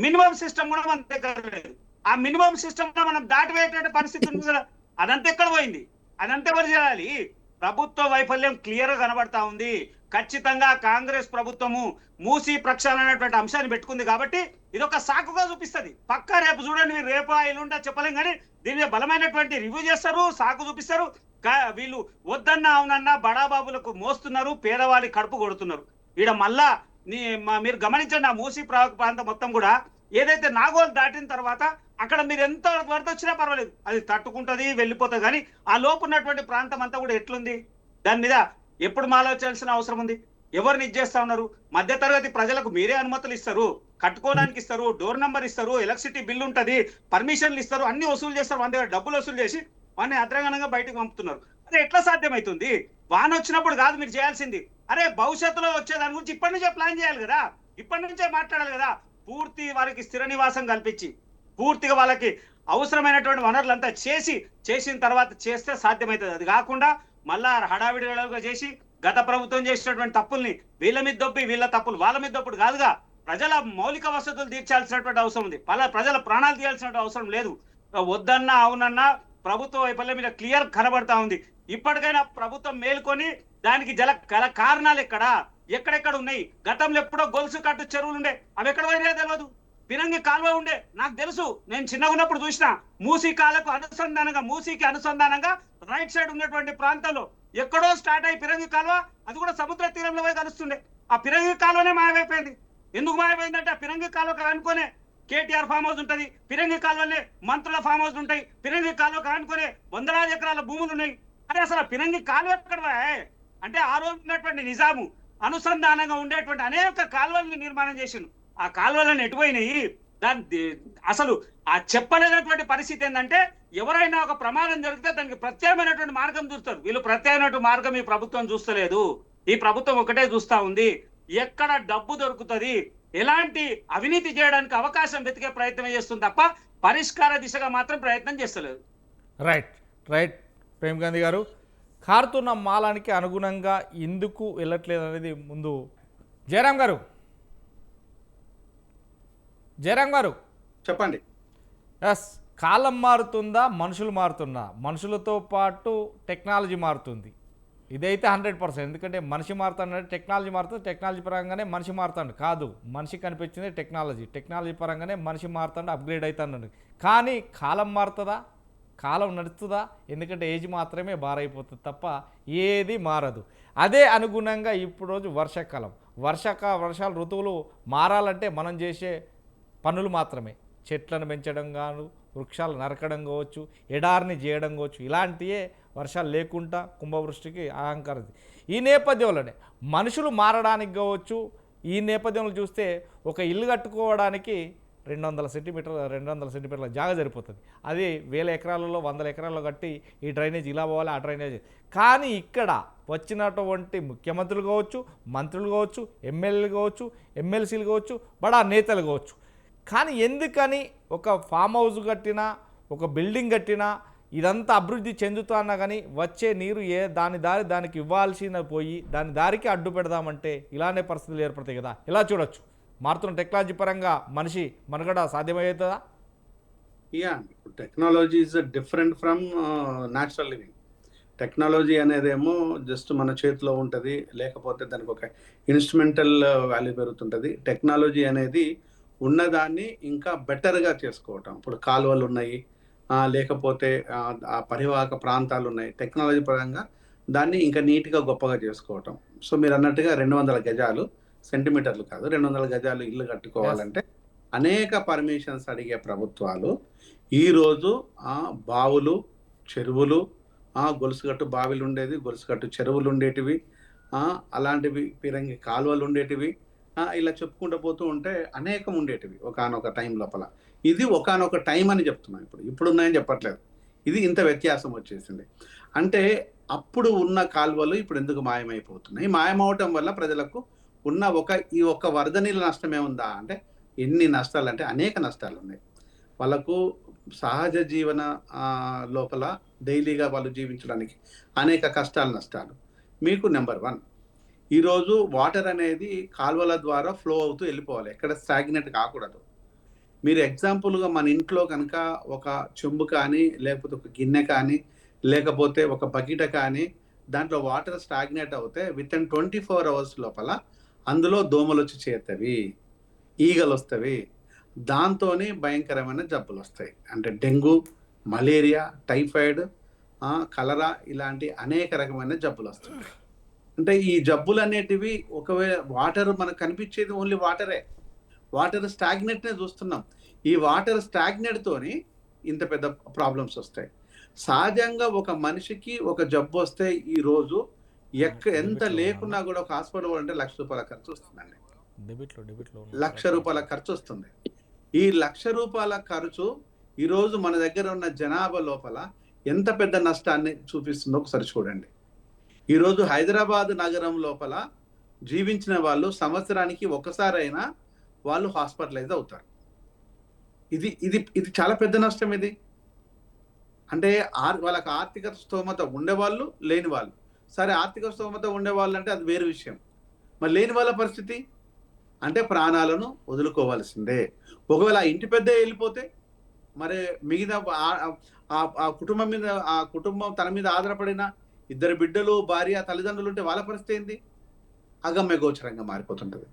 మినిమం సిస్టమ్ కూడా మన దగ్గర లేదు. ఆ మినిమం సిస్టమ్ మనం దాటివేటువంటి పరిస్థితి ఉంది కదా. అదంతా ఎక్కడ పోయింది? అదంతా ఎవరు చేయాలి? ప్రభుత్వ వైఫల్యం క్లియర్ గా కనబడతా ఉంది. ఖచ్చితంగా కాంగ్రెస్ ప్రభుత్వము మూసి ప్రక్షాళన అనేటువంటి అంశాన్ని పెట్టుకుంది కాబట్టి ఇది ఒక సాకుగా చూపిస్తుంది. పక్కా రేపు చూడండి, మీరు రేపు ఎల్లుండా చెప్పలేం కానీ దీని మీద బలమైనటువంటి రివ్యూ చేస్తారు, సాకు చూపిస్తారు. వీళ్ళు వద్దన్నా అవునన్నా బడాబాబులకు మోస్తున్నారు, పేదవాళ్ళి కడుపు కొడుతున్నారు. ఈడ మళ్ళా మీరు గమనించండి, ఆ మూసి ప్రాంతం మొత్తం కూడా ఏదైతే నాగోలు దాటిన తర్వాత అక్కడ మీరు ఎంత వరద వచ్చినా పర్వాలేదు, అది తట్టుకుంటుంది, వెళ్ళిపోతుంది. కానీ ఆ లోపు ఉన్నటువంటి ప్రాంతం అంతా కూడా ఎట్లుంది? దాని మీద ఎప్పుడు ఆలోచించాల్సిన అవసరం ఉంది? ఎవరిని ఇచ్చేస్తా ఉన్నారు? మధ్యతరగతి ప్రజలకు మీరే అనుమతులు ఇస్తారు, కట్టుకోవడానికి ఇస్తారు, డోర్ నంబర్ ఇస్తారు, ఎలక్ట్రిసిటీ బిల్లు ఉంటుంది, పర్మిషన్లు ఇస్తారు, అన్ని వసూలు చేస్తారు, మన దగ్గర డబ్బులు వసూలు చేసి వాడిని అద్రగణంగా బయటకు పంపుతున్నారు. అదే ఎట్లా సాధ్యమవుతుంది? వాన వచ్చినప్పుడు కాదు మీరు చేయాల్సింది. అరే భవిష్యత్తులో వచ్చే దాని గురించి ఇప్పటి నుంచే ప్లాన్ చేయాలి కదా, ఇప్పటి నుంచే మాట్లాడాలి కదా. పూర్తి వారికి స్థిర నివాసం కల్పించి పూర్తిగా వాళ్ళకి అవసరమైనటువంటి వనరులంతా చేసిన తర్వాత చేస్తే సాధ్యమవుతుంది. అది కాకుండా మళ్ళా హడావిడిగా చేసి గత ప్రభుత్వం చేసినటువంటి తప్పుల్ని వీళ్ళ మీద దొబ్బి, వీళ్ళ తప్పులు వాళ్ళ మీద దొప్పుడు కాదుగా. ప్రజల మౌలిక వసతులు తీర్చాల్సినటువంటి అవసరం ఉంది, ప్రజల ప్రాణాలు తీయాల్సినటువంటి అవసరం లేదు. వద్దన్నా అవునన్నా ప్రభుత్వ వైఫల్యం మీద క్లియర్ కనబడతా ఉంది. ఇప్పటికైనా ప్రభుత్వం మేల్కొని దానికి గల కారణాలు ఎక్కడెక్కడ ఉన్నాయి? గతంలో ఎప్పుడో గొలుసు కట్టు చెరువులు ఉండే, అవి ఎక్కడ పోయినా తెలియదు. పిరంగి కాలువ ఉండే, నాకు తెలుసు, నేను చిన్నగా ఉన్నప్పుడు చూసిన. మూసీకి అనుసంధానంగా రైట్ సైడ్ ఉన్నటువంటి ప్రాంతంలో ఎక్కడో స్టార్ట్ అయ్యి పిరంగి కాలువ, అది కూడా సముద్ర తీరంలో పోయి కలుస్తుండే. ఆ పిరంగి కాలువనే మాయమైపోయింది. ఎందుకు మాయమైందంటే ఆ పిరంగి కాలువకు అనుకునే కేటీఆర్ ఫామ్ హౌస్ ఉంటుంది, పిరంగి కాలువలే మంత్రుల ఫామ్ హౌస్ ఉంటాయి, పిరంగి కాలువకు అనుకునే వందలాది ఎకరాల భూములు ఉన్నాయి. అరే అసలు పిరంగి కాలువ ఎక్కడ అంటే ఆ రోజు ఉన్నటువంటి నిజాము అనుసంధానంగా ఉండేటువంటి అనేక కాలువలను నిర్మాణం చేసిండు. ఆ కాలువలను ఎటుపోయినాయి? దాని అసలు ఆ చెప్పలేనటువంటి పరిస్థితి ఏంటంటే ఎవరైనా ఒక ప్రమాదం జరిగితే దానికి ప్రత్యేకమైనటువంటి మార్గం చూస్తారు. వీళ్ళు ప్రత్యేకమైనటువంటి మార్గం ఈ ప్రభుత్వం చూస్తలేదు. ఈ ప్రభుత్వం ఒకటే చూస్తా ఉంది, ఎక్కడ డబ్బు దొరుకుతుంది, ఎలాంటి అవినీతి చేయడానికి అవకాశం వెతికే ప్రయత్నం చేస్తుంది తప్ప పరిష్కార దిశగా మాత్రం ప్రయత్నం చేస్తలేదు. రైట్ రైట్ ప్రేమ్ గాంధీ గారు, కారుతున్న మాలానికి అనుగుణంగా ఎందుకు వెళ్ళట్లేదు అనేది ముందు జయరాం గారు చెప్పండి. ఎస్, కాలం మారుతుందా, మనుషులు మారుతున్నా? మనుషులతో పాటు టెక్నాలజీ మారుతుంది. ఇదైతే 100%. ఎందుకంటే మనిషి మారుతాడంటే టెక్నాలజీ మారుతుంది, టెక్నాలజీ పరంగానే మనిషి మారుతాడు. కాదు, మనిషి కనిపించింది టెక్నాలజీ పరంగానే మనిషి మారుతాడు, అప్గ్రేడ్ అవుతాడు. కానీ కాలం మారుతుందా? కాలం నడుస్తుందా? ఎందుకంటే ఏజ్ మాత్రమే బారైపోతుంది తప్ప ఏది మారదు. అదే అనుగుణంగా ఇప్పుడు రోజు వర్షాకాలం, వర్షాలు ఋతువులు మారాలంటే మనం చేసే పనులు మాత్రమే. చెట్లను పెంచడం కాను, వృక్షాలు నరకడం కావచ్చు, ఎడారిని చేయడం కావచ్చు, ఇలాంటివే వర్షాలు లేకుండా కుంభవృష్టికి అహంకారం. ఈ నేపథ్యంలోనే మనుషులు మారడానికి కావచ్చు. ఈ నేపథ్యంలో చూస్తే ఒక ఇల్లు కట్టుకోవడానికి 200 సెంటీమీటర్ల జాగా సరిపోతుంది. అది 1000 ఎకరాలలో 100 ఎకరాల్లో కట్టి ఈ డ్రైనేజ్ ఇలా పోవాలి, ఆ డ్రైనేజ్. కానీ ఇక్కడ వచ్చినటువంటి ముఖ్యమంత్రులు కావచ్చు, మంత్రులు కావచ్చు, ఎమ్మెల్యేలు కావచ్చు, ఎమ్మెల్సీలు కావచ్చు, బడా నేతలు కావచ్చు. కానీ ఎందుకని ఒక ఫామ్ హౌస్ కట్టినా, ఒక బిల్డింగ్ కట్టినా, ఇదంతా అభివృద్ధి చెందుతున్నా కానీ వచ్చే నీరు దాని దారి దానికి ఇవ్వాల్సిన పోయి దాని దారికి అడ్డు పెడదామంటే ఇలానే పరిస్థితులు ఏర్పడతాయి కదా. ఇలా చూడొచ్చు. మారుతున్న టెక్నాలజీ పరంగా మనిషి మనుగడ సాధ్యమవుతుందా? ఇప్పుడు technology is different from natural living. Technology అనేదేమో జస్ట్ మన చేతిలో ఉంటుంది, లేకపోతే దానికి ఒక ఇన్స్ట్రుమెంటల్ వాల్యూ పెరుగుతుంటుంది. టెక్నాలజీ అనేది ఉన్నదాన్ని ఇంకా బెటర్గా చేసుకోవటం. ఇప్పుడు కాలువలు ఉన్నాయి, లేకపోతే ఆ పరివాహక ప్రాంతాలు ఉన్నాయి. టెక్నాలజీ పరంగా దాన్ని ఇంకా నీట్గా గొప్పగా చేసుకోవటం. సో మీరు అన్నట్టుగా 200 గజాలు, సెంటీమీటర్లు కాదు, 200 గజాలు ఇల్లు కట్టుకోవాలంటే అనేక పర్మిషన్స్ అడిగే ప్రభుత్వాలు ఈరోజు బావులు, చెరువులు, గొలుసుగట్టు బావిలు ఉండేది, గొలుసుగట్టు చెరువులు ఉండేటివి, అలాంటివి పిరంగి కాలువలు ఉండేటివి, ఇలా చెప్పుకుంటూ పోతూ ఉంటే అనేకం ఉండేటివి ఒకానొక టైం లోపల. ఇది ఒకానొక టైం అని చెప్తున్నాం. ఇప్పుడు ఉన్నాయని చెప్పట్లేదు. ఇది ఇంత వ్యత్యాసం వచ్చేసింది. అంటే అప్పుడు ఉన్న కాలువలు ఇప్పుడు ఎందుకు మాయమైపోతున్నాయి? మాయమవటం వల్ల ప్రజలకు ఉన్న ఈ ఒక్క వరద నీళ్ళ నష్టమే ఉందా అంటే ఎన్ని నష్టాలు అంటే అనేక నష్టాలు ఉన్నాయి. వాళ్ళకు సహజ జీవన లోపల డైలీగా వాళ్ళు జీవించడానికి అనేక కష్టాలు, నష్టాలు. మీకు నెంబర్ 1, ఈరోజు వాటర్ అనేది కాలువల ద్వారా ఫ్లో అవుతూ వెళ్ళిపోవాలి, ఎక్కడ స్టాగ్నెట్ కాకూడదు. మీరు ఎగ్జాంపుల్గా మన ఇంట్లో కనుక ఒక చెంబు కానీ, లేకపోతే ఒక గిన్నె కానీ, లేకపోతే ఒక బకెట కానీ దాంట్లో వాటర్ స్టాగ్నేట్ అవుతే వితిన్ 24 hours లోపల అందులో దోమలు వచ్చి చేరుతవి, ఈగలు వస్తవి. దాంతో భయంకరమైన జబ్బులు వస్తాయి. అంటే డెంగ్యూ, మలేరియా, టైఫాయిడ్, కలరా ఇలాంటి అనేక రకమైన జబ్బులు వస్తాయి. అంటే ఈ జబ్బులు అనేటివి ఒకవేళ వాటర్ మనకు కనిపించేది ఓన్లీ వాటరే, వాటర్ స్టాగ్నెట్నే చూస్తున్నాం. ఈ వాటర్ స్టాగ్నెట్తోని ఇంత పెద్ద ప్రాబ్లమ్స్ వస్తాయి. సహజంగా ఒక మనిషికి ఒక జబ్బు వస్తే ఈరోజు ఎంత లేకున్నా కూడా ఒక హాస్పిటల్ అంటే ₹1,00,000 ఖర్చు వస్తుందండి. ₹1,00,000 ఖర్చు వస్తుంది. ఈ ₹1,00,000 ఖర్చు ఈరోజు మన దగ్గర ఉన్న జనాభా లోపల ఎంత పెద్ద నష్టాన్ని చూపిస్తుందో ఒకసారి చూడండి. ఈరోజు హైదరాబాద్ నగరం లోపల జీవించిన వాళ్ళు సంవత్సరానికి ఒకసారైనా వాళ్ళు హాస్పిటలైజ్ అవుతారు. ఇది ఇది ఇది చాలా పెద్ద నష్టం. ఇది అంటే వాళ్ళకి ఆర్థిక స్తోమత ఉండేవాళ్ళు, లేని వాళ్ళు. సరే, ఆర్థిక స్తోమత ఉండేవాళ్ళు అంటే అది వేరే విషయం. మరి లేని వాళ్ళ పరిస్థితి అంటే ప్రాణాలను వదులుకోవాల్సిందే. ఒకవేళ ఆ ఇంటి పెద్ద వెళ్ళిపోతే మరి మిగతా ఆ కుటుంబం మీద, ఆ కుటుంబం తన మీద ఆధారపడిన 2 బిడ్డలు, భార్య, తల్లిదండ్రులు ఉంటే వాళ్ళ పరిస్థితి ఏంది? అగమ్య గోచరంగా మారిపోతుంటది.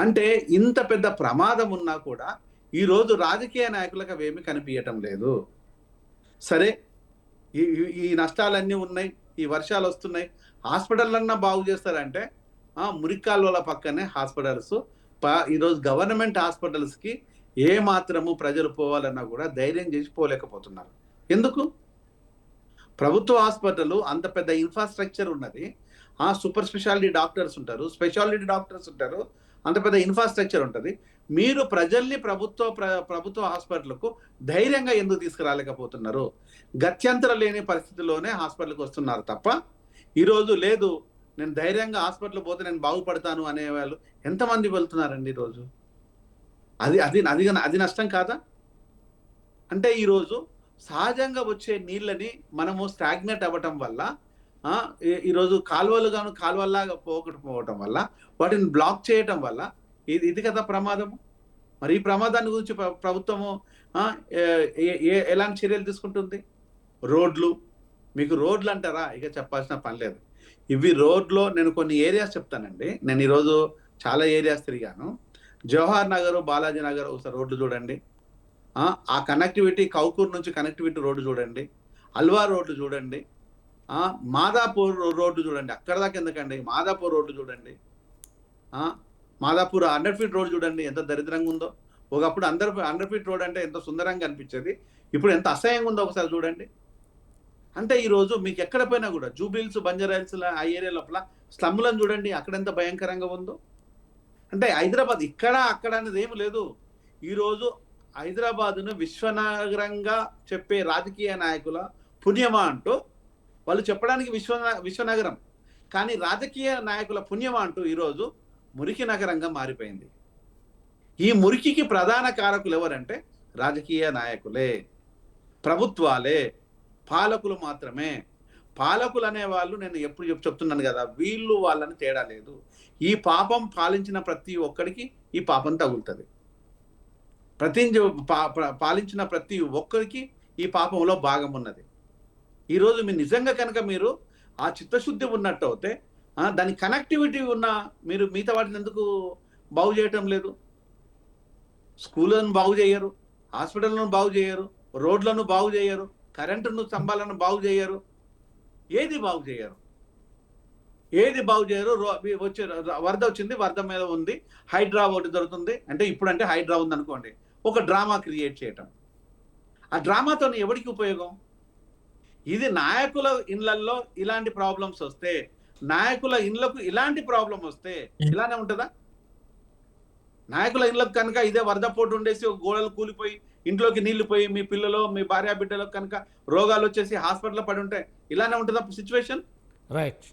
అంటే ఇంత పెద్ద ప్రమాదం ఉన్నా కూడా ఈరోజు రాజకీయ నాయకులకు అవేమీ కనిపించటం లేదు. సరే, ఈ నష్టాలన్నీ ఉన్నాయి, ఈ వర్షాలు వస్తున్నాయి, హాస్పిటల్లన్నా బాగు చేస్తారంటే మురికాల్వల పక్కనే హాస్పిటల్స్. ఈరోజు గవర్నమెంట్ హాస్పిటల్స్కి ఏ మాత్రము ప్రజలు పోవాలన్నా కూడా ధైర్యం చేసి పోలేకపోతున్నారు. ఎందుకు? ప్రభుత్వ హాస్పిటల్ అంత పెద్ద ఇన్ఫ్రాస్ట్రక్చర్ ఉన్నది, సూపర్ స్పెషాలిటీ డాక్టర్స్ ఉంటారు, స్పెషాలిటీ డాక్టర్స్ ఉంటారు, అంత పెద్ద ఇన్ఫ్రాస్ట్రక్చర్ ఉంటుంది. మీరు ప్రజల్ని ప్రభుత్వ హాస్పిటల్కు ధైర్యంగా ఎందుకు తీసుకురాలేకపోతున్నారు? గత్యంతరం లేని పరిస్థితుల్లోనే హాస్పిటల్కి వస్తున్నారు తప్ప ఈరోజు లేదు నేను ధైర్యంగా హాస్పిటల్ పోతే నేను బాగుపడతాను అనేవాళ్ళు ఎంతమంది వెళ్తున్నారండి ఈరోజు? అది అది అది అది నష్టం కాదా? అంటే ఈరోజు సహజంగా వచ్చే నీళ్ళని మనము స్టాగ్నేట్ అవ్వటం వల్ల ఈరోజు కాలువలుగాను కాలువల్లాగా పోవటం వల్ల వాటిని బ్లాక్ చేయటం వల్ల ఇది కదా ప్రమాదము. మరి ఈ ప్రమాదాన్ని గురించి ప్రభుత్వము ఎలాంటి చర్యలు తీసుకుంటుంది? రోడ్లు, మీకు రోడ్లు అంటారా? ఇక చెప్పాల్సిన పని లేదు. ఇవి రోడ్లో నేను కొన్ని ఏరియాస్ చెప్తానండి. నేను ఈరోజు చాలా ఏరియాస్ తిరిగాను. జవహర్ నగర్, బాలాజీ నగర్ ఒకసారి రోడ్లు చూడండి. ఆ కనెక్టివిటీ కౌకూర్ నుంచి కనెక్టివిటీ రోడ్డు చూడండి. అల్వా రోడ్డు చూడండి. మాదాపూర్ రోడ్డు చూడండి. అక్కడ దాకా ఎందుకండి, మాదాపూర్ రోడ్డు చూడండి. మాదాపూర్ 100 ఫీట్ రోడ్ చూడండి ఎంత దరిద్రంగా ఉందో. ఒకప్పుడు 100 ఫీట్ రోడ్ అంటే ఎంత సుందరంగా అనిపించేది, ఇప్పుడు ఎంత అసహ్యంగా ఉందో ఒకసారి చూడండి. అంటే ఈరోజు మీకు ఎక్కడ పోయినా కూడా జూబ్లీహిల్స్, బంజారాహిల్స్ ఆ ఏరియా లోపల స్లమ్లను చూడండి, అక్కడ ఎంత భయంకరంగా ఉందో. అంటే హైదరాబాద్ ఇక్కడ అక్కడ అనేది ఏమి లేదు. ఈరోజు హైదరాబాద్ను విశ్వనగరంగా చెప్పే రాజకీయ నాయకుల పుణ్యమా అంటూ వాళ్ళు చెప్పడానికి విశ్వనగరం, కానీ రాజకీయ నాయకుల పుణ్యమా అంటూ ఈరోజు మురికి నగరంగా మారిపోయింది. ఈ మురికికి ప్రధాన కారకులు ఎవరంటే రాజకీయ నాయకులే, ప్రభుత్వాలే, పాలకులు మాత్రమే. పాలకులు అనేవాళ్ళు నేను ఎప్పుడు చెప్తున్నాను కదా, వీళ్ళు వాళ్ళని తేడా లేదు. ఈ పాపం పాలించిన ప్రతి ఒక్కడికి ఈ పాపం తగులుతుంది. పాలించిన ప్రతి ఒక్కరికి ఈ పాపంలో భాగం ఉన్నది. ఈరోజు మీరు నిజంగా కనుక మీరు ఆ చిత్తశుద్ధి ఉన్నట్టు అయితే దాని కనెక్టివిటీ ఉన్న మీరు మిగతా వాటిని ఎందుకు బాగు చేయటం లేదు? స్కూళ్ళను బాగు చేయరు, హాస్పిటల్లను బాగు చేయరు, రోడ్లను బాగు చేయరు, కరెంటును స్తంభాలను బాగు చేయరు, ఏది బాగు చేయరు. వచ్చే వరద వచ్చింది, వరద మీద ఉంది, హైడ్రా ఒకటి దొరుకుతుంది అంటే ఇప్పుడంటే హైడ్రా ఉంది అనుకోండి, ఒక డ్రామా క్రియేట్ చేయటం. ఆ డ్రామాతో ఎవరికి ఉపయోగం? ఇది నాయకుల ఇళ్లల్లో ఇలాంటి ప్రాబ్లమ్స్ వస్తే, నాయకుల ఇళ్లకు ఇలాంటి ప్రాబ్లం వస్తే ఇలానే ఉంటుందా? నాయకుల ఇళ్లకు కనుక ఇదే వరద పోటు ఉండేసి ఒక గోడలు కూలిపోయి ఇంట్లోకి నీళ్లు పోయి మీ పిల్లలు మీ భార్య బిడ్డలకు కనుక రోగాలు వచ్చేసి హాస్పిటల్లో పడి ఉంటే ఇలానే ఉంటుందా సిచ్యువేషన్? రైట్.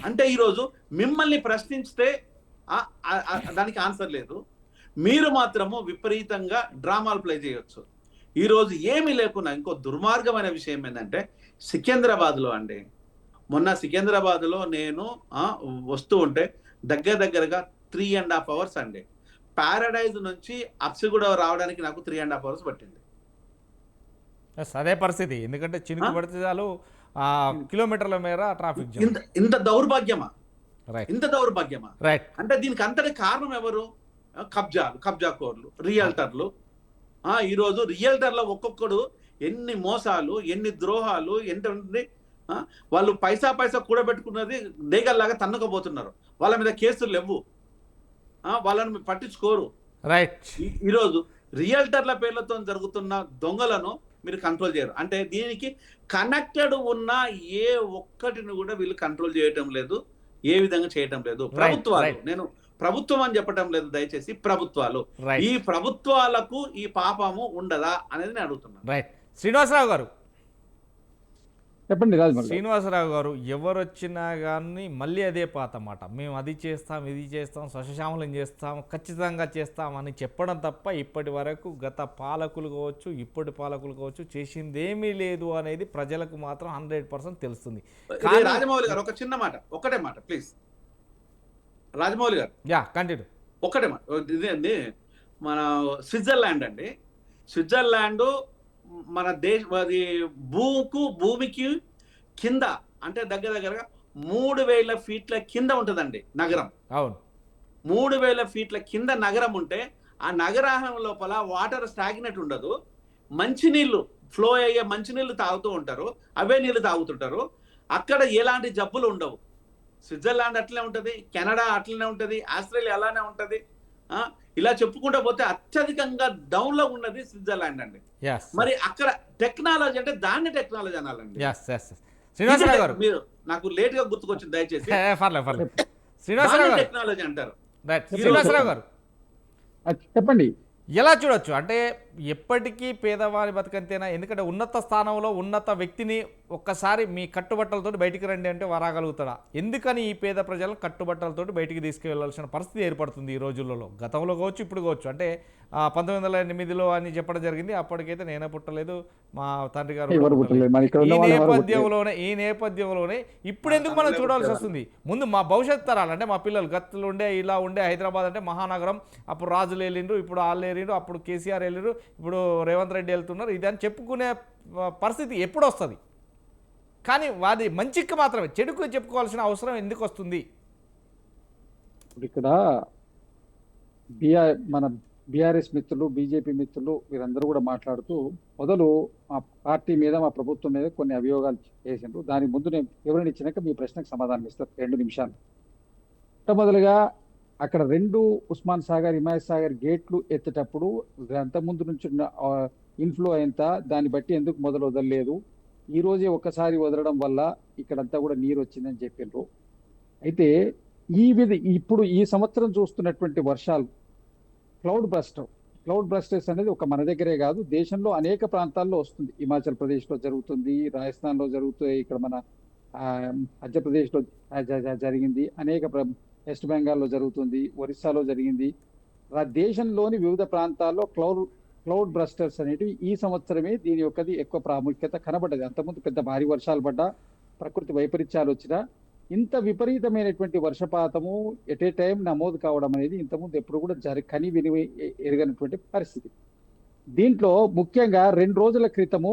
అంటే ఈరోజు మిమ్మల్ని ప్రశ్నిస్తే దానికి ఆన్సర్ లేదు, మీరు మాత్రము విపరీతంగా డ్రామాలు ప్లే చేయొచ్చు. ఈరోజు ఏమీ లేకున్నా ఇంకో దుర్మార్గమైన విషయం ఏంటంటే సికింద్రాబాద్లో అండి, మొన్న సికింద్రాబాద్లో నేను వస్తూ ఉంటే దగ్గరగా 3.5 hours అండి. పారడైజ్ నుంచి అప్సిగూడ రావడానికి నాకు 3.5 hours పట్టింది. అదే పరిస్థితి, ఎందుకంటే చినుకు పడితే చాలు కిలోమీటర్ల మేర ట్రాఫిక్. ఇంత దౌర్భాగ్యమా? రైట్, ఇంత దౌర్భాగ్యమా? రైట్. అంటే దీనికి అంతటి కారణం ఎవరు? కబ్జాకోర్లు, రియల్టర్లు. ఈరోజు రియల్టర్లో ఒక్కొక్కడు ఎన్ని మోసాలు, ఎన్ని ద్రోహాలు, ఎంత ఉంది. వాళ్ళు పైసా కూడబెట్టుకున్నది డేగల్లాగా తన్నుకోబోతున్నారు. వాళ్ళ మీద కేసులు లేవు, వాళ్ళని పట్టించుకోరు. రైట్. ఈరోజు రియల్టర్ల పేర్లతో జరుగుతున్న దొంగలను మీరు కంట్రోల్ చేయరు. అంటే దీనికి కనెక్టెడ్ ఉన్న ఏ ఒక్కటిని కూడా వీళ్ళు కంట్రోల్ చేయటం లేదు, ఏ విధంగా చేయటం లేదు. ప్రభుత్వాలు, నేను ప్రభుత్వం అని చెప్పటం లేదు, దయచేసి ప్రభుత్వాలు, ఈ ప్రభుత్వాలకు ఈ పాపము ఉండదా అనేది నేను అడుగుతున్నాను. రైట్. శ్రీనివాసరావు గారు చెప్పండి. శ్రీనివాసరావు గారు, ఎవరు వచ్చినా కానీ మళ్ళీ అదే పాత మాట, మేము అది చేస్తాం, ఇది చేస్తాం, సస్యశ్యామలం చేస్తాం, ఖచ్చితంగా చేస్తామని చెప్పడం తప్ప ఇప్పటి వరకు గత పాలకులు కావచ్చు, ఇప్పటి పాలకులు కావచ్చు, చేసిందేమీ లేదు అనేది ప్రజలకు మాత్రం 100% తెలుస్తుంది. రాజమౌళి గారు ఒక చిన్న మాట, ఒకటే మాట ప్లీజ్. రాజమౌళి గారు, కంటిన్యూ. ఒకటే మాట. ఇదేంది మన స్విట్జర్లాండ్ అండి. స్విట్జర్లాండ్ మన భూమికి కింద అంటే దగ్గరగా 3000 ఫీట్ల కింద ఉంటుందండి నగరం. అవును, 3000 ఫీట్ల కింద నగరం ఉంటే ఆ నగరం లోపల వాటర్ స్టాగ్నెట్ ఉండదు, మంచినీళ్ళు ఫ్లో అయ్యే మంచినీళ్ళు తాగుతూ ఉంటారు, అవే నీళ్ళు తాగుతుంటారు. అక్కడ ఎలాంటి జబ్బులు ఉండవు. స్విట్జర్లాండ్ అట్లనే ఉంటుంది, కెనడా అట్లనే ఉంటుంది, ఆస్ట్రేలియా అలానే ఉంటుంది. ఇలా చెప్పుకుంటూ పోతే అత్యధికంగా డౌన్ లో ఉన్నది స్విట్జర్లాండ్ అండి. మరి అక్కడ టెక్నాలజీ అంటే దాన్ని టెక్నాలజీ అనాలండి. శ్రీనివాసరావు గారు, మీరు నాకు లేట్ గా గుర్తుకొచ్చింది, దయచేసి టెక్నాలజీ అంటారు. శ్రీనివాసరావు గారు చెప్పండి. ఎలా చూడొచ్చు అంటే ఎప్పటికీ పేదవారి బతుకంతేనా? ఎందుకంటే ఉన్నత స్థానంలో ఉన్నత వ్యక్తిని ఒక్కసారి మీ కట్టుబట్టలతో బయటికి రండి అంటే వరాగలుగుతాడా? ఎందుకని ఈ పేద ప్రజలను కట్టుబట్టలతో బయటికి తీసుకువెళ్లాల్సిన పరిస్థితి ఏర్పడుతుంది ఈ రోజులలో? గతంలో కావచ్చు, ఇప్పుడు కావచ్చు. అంటే 1908లో అని చెప్పడం జరిగింది. అప్పటికైతే నేనే పుట్టలేదు, మా తండ్రి గారు ఎవరు పుట్టలేదు. మరి ఇక్కడ ఉన్న వాళ్ళు ఎవరు పుట్టలేదు. ఈ నేపథ్యంలోనే ఇప్పుడు ఎందుకు మనం చూడాల్సి వస్తుంది? ముందు మా భవిష్యత్ తరాలు అంటే మా పిల్లలు గతులు ఉండే ఇలా ఉండే హైదరాబాద్ అంటే మహానగరం, అప్పుడు రాజులు వెళ్ళిండ్రు, ఇప్పుడు వాళ్ళు వెళ్ళిండ్రు, అప్పుడు కేసీఆర్ వెళ్ళిండ్రు, ఇప్పుడు రేవంత్ రెడ్డి వెళ్తున్నారు, ఇది అని చెప్పుకునే పరిస్థితి ఎప్పుడు వస్తుంది? కానీ వాది మంచికి మాత్రమే, చెడుకు చెప్పుకోవాల్సిన అవసరం ఎందుకు వస్తుంది? ఇక్కడ మన బీఆర్ఎస్ మిత్రులు, బీజేపీ మిత్రులు వీరందరూ కూడా మాట్లాడుతూ మొదలు మా పార్టీ మీద, మా ప్రభుత్వం మీద కొన్ని అభియోగాలు చేసిండ్రు. దాని ముందు నేను వివరణ ఇచ్చినాక మీ ప్రశ్నకు సమాధానం ఇస్తారు 2 నిమిషాలు. మొట్టమొదలుగా అక్కడ 2 ఉస్మాన్ సాగర్, హిమాయత్ సాగర్ గేట్లు ఎత్తేటప్పుడు అంతకుముందు నుంచి ఇన్ఫ్లో ఎంత, దాన్ని బట్టి ఎందుకు మొదలు వదలలేదు, ఈ రోజే ఒక్కసారి వదలడం వల్ల ఇక్కడంతా కూడా నీరు వచ్చిందని చెప్పిండ్రు. అయితే ఇప్పుడు ఈ సంవత్సరం చూస్తున్నటువంటి వర్షాలు క్లౌడ్ బ్రస్టర్స్ అనేది ఒక మన దగ్గరే కాదు, దేశంలో అనేక ప్రాంతాల్లో వస్తుంది. హిమాచల్ ప్రదేశ్లో జరుగుతుంది, రాజస్థాన్లో జరుగుతాయి, ఇక్కడ మన మధ్యప్రదేశ్లో జరిగింది, అనేక వెస్ట్ బెంగాల్లో జరుగుతుంది, ఒరిస్సాలో జరిగింది. దేశంలోని వివిధ ప్రాంతాల్లో క్లౌడ్ బ్రస్టర్స్ అనేటివి ఈ సంవత్సరమే దీని యొక్కది ఎక్కువ ప్రాముఖ్యత కనబడ్డది. అంతకుముందు పెద్ద భారీ వర్షాలు పడ్డా, ప్రకృతి వైపరీత్యాలు వచ్చినా ఇంత విపరీతమైనటువంటి వర్షపాతము ఎట్ ఏ టైం నమోదు కావడం అనేది ఇంతకుముందు ఎప్పుడు కూడా కని విని ఎరగనటువంటి పరిస్థితి. దీంట్లో ముఖ్యంగా 2 రోజుల క్రితము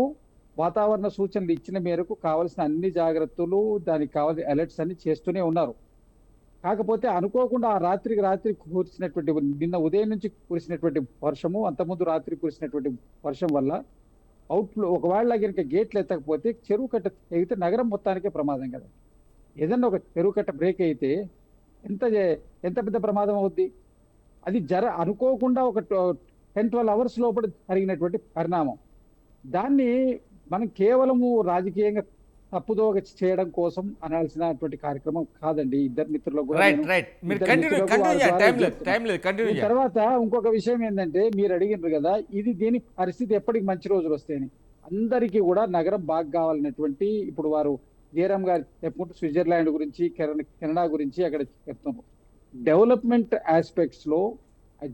వాతావరణ సూచనలు ఇచ్చిన మేరకు కావలసిన అన్ని జాగ్రత్తలు, దానికి కావాల్సిన అలర్ట్స్ అన్ని చేస్తూనే ఉన్నారు. కాకపోతే అనుకోకుండా ఆ రాత్రి కురిసినటువంటి, నిన్న ఉదయం నుంచి కురిసినటువంటి వర్షము, అంతకుముందు రాత్రి కురిసినటువంటి వర్షం వల్ల అవుట్లో ఒకవేళ కనుక గేట్లు ఎత్తకపోతే చెరువు కట్ట తెగితే నగరం మొత్తానికే ప్రమాదం కదా. ఏదన్నా ఒక చెరువు కట్ట బ్రేక్ అయితే ఎంత పెద్ద ప్రమాదం అవుద్ది. అది అనుకోకుండా ఒక 10-12 అవర్స్ లోపల జరిగినటువంటి పరిణామం. దాన్ని మనం కేవలము రాజకీయంగా తప్పుదోవ చేయడం కోసం అనాల్సినటువంటి కార్యక్రమం కాదండి. ఇద్దరు మిత్రులకు కూడా తర్వాత ఇంకొక విషయం ఏంటంటే, మీరు అడిగినారు కదా దీని పరిస్థితి ఎప్పటికి మంచి రోజులు వస్తాయని. అందరికీ కూడా నగరం బాగా కావాలన్నటువంటి, ఇప్పుడు వారు జయరామ్ గారు చెప్పుకుంటూ స్విట్జర్లాండ్ గురించి, కెనడా గురించి అక్కడ చెప్తున్నారు. డెవలప్మెంట్ ఆస్పెక్ట్స్ లో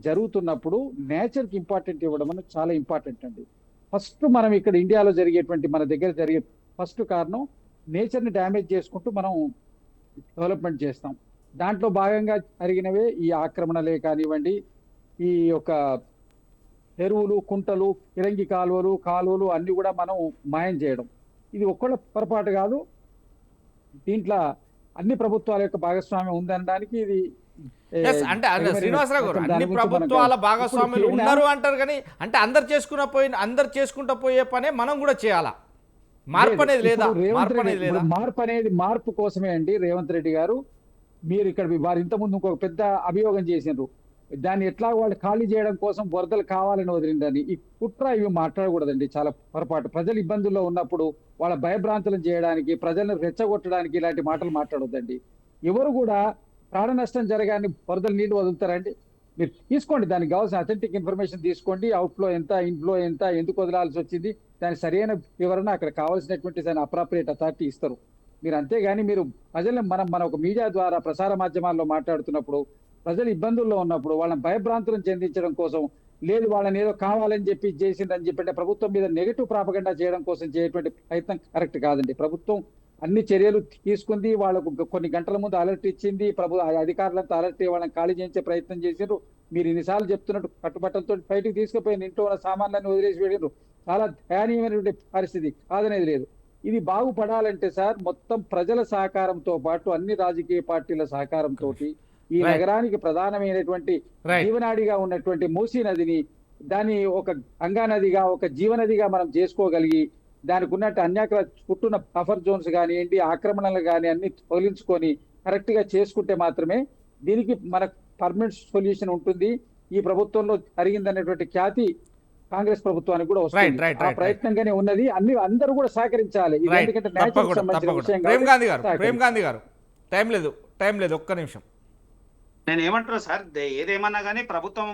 జరుగుతున్నప్పుడు నేచర్కి ఇంపార్టెంట్ ఇవ్వడం అనేది చాలా ఇంపార్టెంట్ అండి. ఫస్ట్ మనం ఇక్కడ ఇండియాలో జరిగేటువంటి, మన దగ్గర జరిగే ఫస్ట్ కారణం నేచర్ని డ్యామేజ్ చేసుకుంటూ మనం డెవలప్మెంట్ చేస్తాం. దాంట్లో భాగంగా జరిగినవే ఈ ఆక్రమణలే కానివ్వండి, ఈ యొక్క చెరువులు, కుంటలు, కిరంగి కాలువలు అన్ని కూడా మనం మాయం చేయడం. ఇది ఒక్కళ్ళ పొరపాటు కాదు, దీంట్లో అన్ని ప్రభుత్వాల యొక్క భాగస్వామ్యం ఉందనడానికి ఇది అంటే శ్రీనివాసరావు గారు అన్ని ప్రభుత్వాల భాగస్వాములు ఉన్నారు అంటారు. కానీ అంటే అందరు చేసుకుంటూ పోయే పనే మనం కూడా చేయాలా? మార్పు అనేది లేదా? మార్పు కోసమే అండి రేవంత్ రెడ్డి గారు. మీరు ఇక్కడ వారు ఇంతకుముందు ఇంకొక పెద్ద అభియోగం చేసినారు, దాన్ని ఎట్లా వాళ్ళు ఖాళీ చేయడం కోసం వరదలు కావాలని వదిలిందని. ఈ కుట్ర ఇవి మాట్లాడకూడదండి, చాలా పొరపాటు. ప్రజలు ఇబ్బందుల్లో ఉన్నప్పుడు వాళ్ళ భయభ్రాంతులను చేయడానికి, ప్రజలను రెచ్చగొట్టడానికి ఇలాంటి మాటలు మాట్లాడొద్దండి. ఎవరు కూడా ప్రాణ నష్టం జరగాని వరదలు నీళ్లు వదులుతారండి? మీరు తీసుకోండి, దానికి కావాల్సిన అథెంటిక్ ఇన్ఫర్మేషన్ తీసుకోండి. అవుట్ఫ్లో ఎంత, ఇన్ఫ్లో ఎంత, ఎందుకు వదలాల్సి వచ్చింది, దాని సరైన వివరణ అక్కడ కావాల్సినటువంటి దాని అప్రాప్రియేట్ అథారిటీ ఇస్తారు. మీరు అంతేగాని మీరు ప్రజల్ని మన ఒక మీడియా ద్వారా ప్రసార మాధ్యమాల్లో మాట్లాడుతున్నప్పుడు, ప్రజలు ఇబ్బందుల్లో ఉన్నప్పుడు వాళ్ళని భయభ్రాంతులను చెందించడం కోసం, లేదు వాళ్ళని ఏదో కావాలని చెప్పి చేసిందని చెప్పి ప్రభుత్వం మీద నెగటివ్ ప్రాపగండా చేయడం కోసం చేయటువంటి ప్రయత్నం కరెక్ట్ కాదండి. ప్రభుత్వం అన్ని చర్యలు తీసుకుంది, వాళ్ళకు కొన్ని గంటల ముందు అలర్ట్ ఇచ్చింది, అధికారులంతా అలర్ట్ వాళ్ళని ఖాళీ చేయించే ప్రయత్నం చేశారు. మీరు ఇన్నిసార్లు చెప్తున్నట్టు కట్టుబట్టలతో బయటకు తీసుకుపోయి ఇంట్లో ఉన్న సామాన్లన్నీ వదిలేసి వెళ్ళారు. చాలా దయనీయమైనటువంటి పరిస్థితి, కాదనేది లేదు. ఇది బాగుపడాలంటే సార్ మొత్తం ప్రజల సహకారంతో పాటు అన్ని రాజకీయ పార్టీల సహకారంతో ఈ నగరానికి ప్రధానమైనటువంటి జీవనాడిగా ఉన్నటువంటి మూసీ నదిని, దాన్ని ఒక గంగా నదిగా, ఒక జీవనదిగా మనం చేసుకోగలిగి, దానికి ఉన్నట్టు అన్యాక చుట్టూన్న బఫర్ జోన్స్ కానివ్వండి, ఆక్రమణలు కానీ అన్ని తొలగించుకొని కరెక్ట్ గా చేసుకుంటే మాత్రమే దీనికి మనకు పర్మనెంట్ సొల్యూషన్ ఉంటుంది. ఈ ప్రభుత్వంలో జరిగిందనేటువంటి ఖ్యాతి కాంగ్రెస్ ప్రభుత్వానికి కూడా వస్తుంది. ఆ ప్రయత్నంగానే ఉన్నది. అందరూ కూడా సహకరించాలి. ఎందుకంటే ప్రేమ్ గాంధీ గారు టైం లేదు, ఒక్క నిమిషం. నేను ఏమంటున్నా సార్, ఏదేమన్నా కానీ ప్రభుత్వం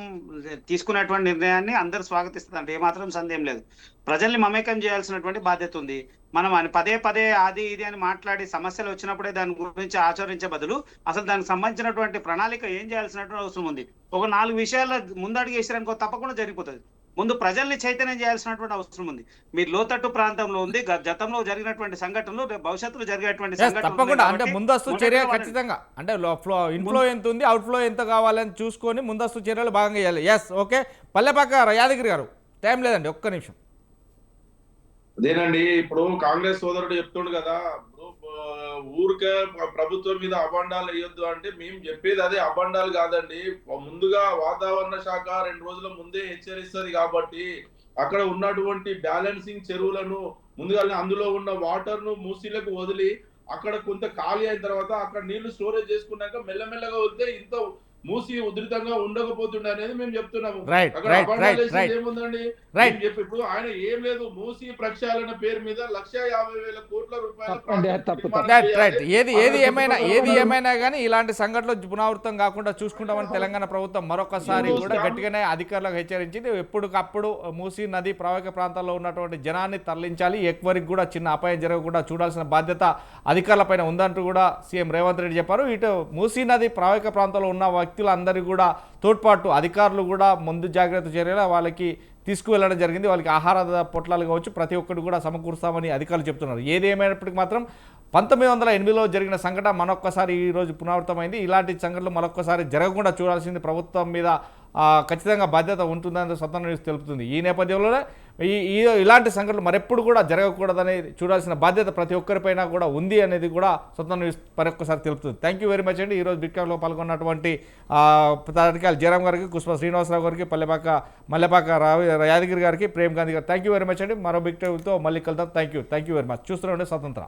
తీసుకున్నటువంటి నిర్ణయాన్ని అందరూ స్వాగతిస్తుంది అంటే ఏమాత్రం సందేహం లేదు. ప్రజల్ని మమేకం చేయాల్సినటువంటి బాధ్యత ఉంది. మనం అని పదే పదే అది ఇది అని మాట్లాడి సమస్యలు వచ్చినప్పుడే దాని గురించి ఆచరించే బదులు అసలు దానికి సంబంధించినటువంటి ప్రణాళిక ఏం చేయాల్సినటువంటి అవసరం ఉంది. ఒక 4 విషయాల ముందడుగు వేసారనుకో తప్పకుండా జరిగిపోతుంది. ముందు ప్రజల్ని చైతన్యం చేయాల్సినటువంటి అవసరం ఉంది. మీరు లోతట్టు ప్రాంతంలో ఉంది, గతంలో జరిగినటువంటి సంఘటనలు, రేపు భవిష్యత్తులో జరిగేటువంటి Yes, తప్పకుండా అంటే ముందస్తు చర్య ఖచ్చితంగా అంటే ఇన్ఫ్లో ఎంత ఉంది, అవుట్ఫ్లో ఎంత కావాలని చూసుకొని ముందస్తు చర్యలు భాగంగా చేయాలి. Yes, okay. పల్లెపాక యాదగిరి గారు, టైం లేదండి, ఒక్క నిమిషం. అదేనండి, ఇప్పుడు కాంగ్రెస్ సోదరుడు చెప్తుండు కదా, ఇప్పుడు ఊరికే ప్రభుత్వం మీద అబండాలు వేయొద్దు అంటే మేము చెప్పేది అదే, అబండాలు కాదండి. ముందుగా వాతావరణ శాఖ 2 రోజుల ముందే హెచ్చరిస్తుంది కాబట్టి అక్కడ ఉన్నటువంటి బ్యాలెన్సింగ్ చెరువులను ముందుగా అందులో ఉన్న వాటర్ ను మూసీలకు వదిలి అక్కడ కొంత ఖాళీ అయిన తర్వాత అక్కడ నీళ్లు స్టోరేజ్ చేసుకున్నాక మెల్లమెల్లగా వదిలితే ఇంత మూసి ఉధృతంగా ఉండకపోతుండే అనేది మేము చెప్తున్నాము. ఏముందండి ఇప్పుడు ఆయన ఏం లేదు, మూసి ప్రక్షాళన పేరు మీద 1,50,000 కోట్ల రూపాయలు. ఏది ఏమైనా కానీ ఇలాంటి సంఘటనలు పునరావృతం కాకుండా చూసుకుంటామని తెలంగాణ ప్రభుత్వం మరొకసారి కూడా గట్టిగానే అధికారులకు హెచ్చరించింది. ఎప్పటికప్పుడు మూసీ నది ప్రవాహక ప్రాంతాల్లో ఉన్నటువంటి జనాన్ని తరలించాలి, ఎక్కువరికి కూడా చిన్న అపాయం జరగకుండా చూడాల్సిన బాధ్యత అధికారులపైన ఉందంటూ కూడా సీఎం రేవంత్ రెడ్డి చెప్పారు. ఇటు మూసీ నది ప్రవాహక ప్రాంతంలో ఉన్న వ్యక్తులందరికీ కూడా తోడ్పాటు అధికారులు కూడా ముందు జాగ్రత్త చర్యలు వాళ్ళకి తీసుకువెళ్ళడం జరిగింది. వాళ్ళకి ఆహార పొట్లాలు కావచ్చు ప్రతి ఒక్కటి కూడా సమకూరుస్తామని అధికారులు చెప్తున్నారు. ఏది ఏమైనప్పటికీ మాత్రం 1908లో జరిగిన సంఘటన మరొక్కసారి ఈరోజు పునరావృతమైంది. ఇలాంటి సంఘటనలు మరొక్కసారి జరగకుండా చూడాల్సింది ప్రభుత్వం మీద ఖచ్చితంగా బాధ్యత ఉంటుందని స్వతంత్ర న్యూస్ తెలుపుతుంది. ఈ నేపథ్యంలోనే ఇలాంటి సంఘటనలు మరెప్పుడు కూడా జరగకూడదని చూడాల్సిన బాధ్యత ప్రతి ఒక్కరిపైన కూడా ఉంది అనేది కూడా స్వతంత్ర న్యూస్ మరొక్కసారి తెలుపుతుంది. థ్యాంక్ యూ వెరీ మచ్ అండి. ఈరోజు బిట్కామ్లో పాల్గొన్నటువంటి అధికారులు జయరామ్ గారికి, కుష్మ శ్రీనివాసరావు గారికి, మల్లెపాక యాదగిరి గారికి, ప్రేమ్ గాంధీ గారు, థ్యాంక్ యూ వెరీ మచ్ అండి. మరో బిట్కామ్తో మళ్ళీ కలుద్దాం. Thank you very much. చూస్తూనే ఉండే స్వతంత్ర.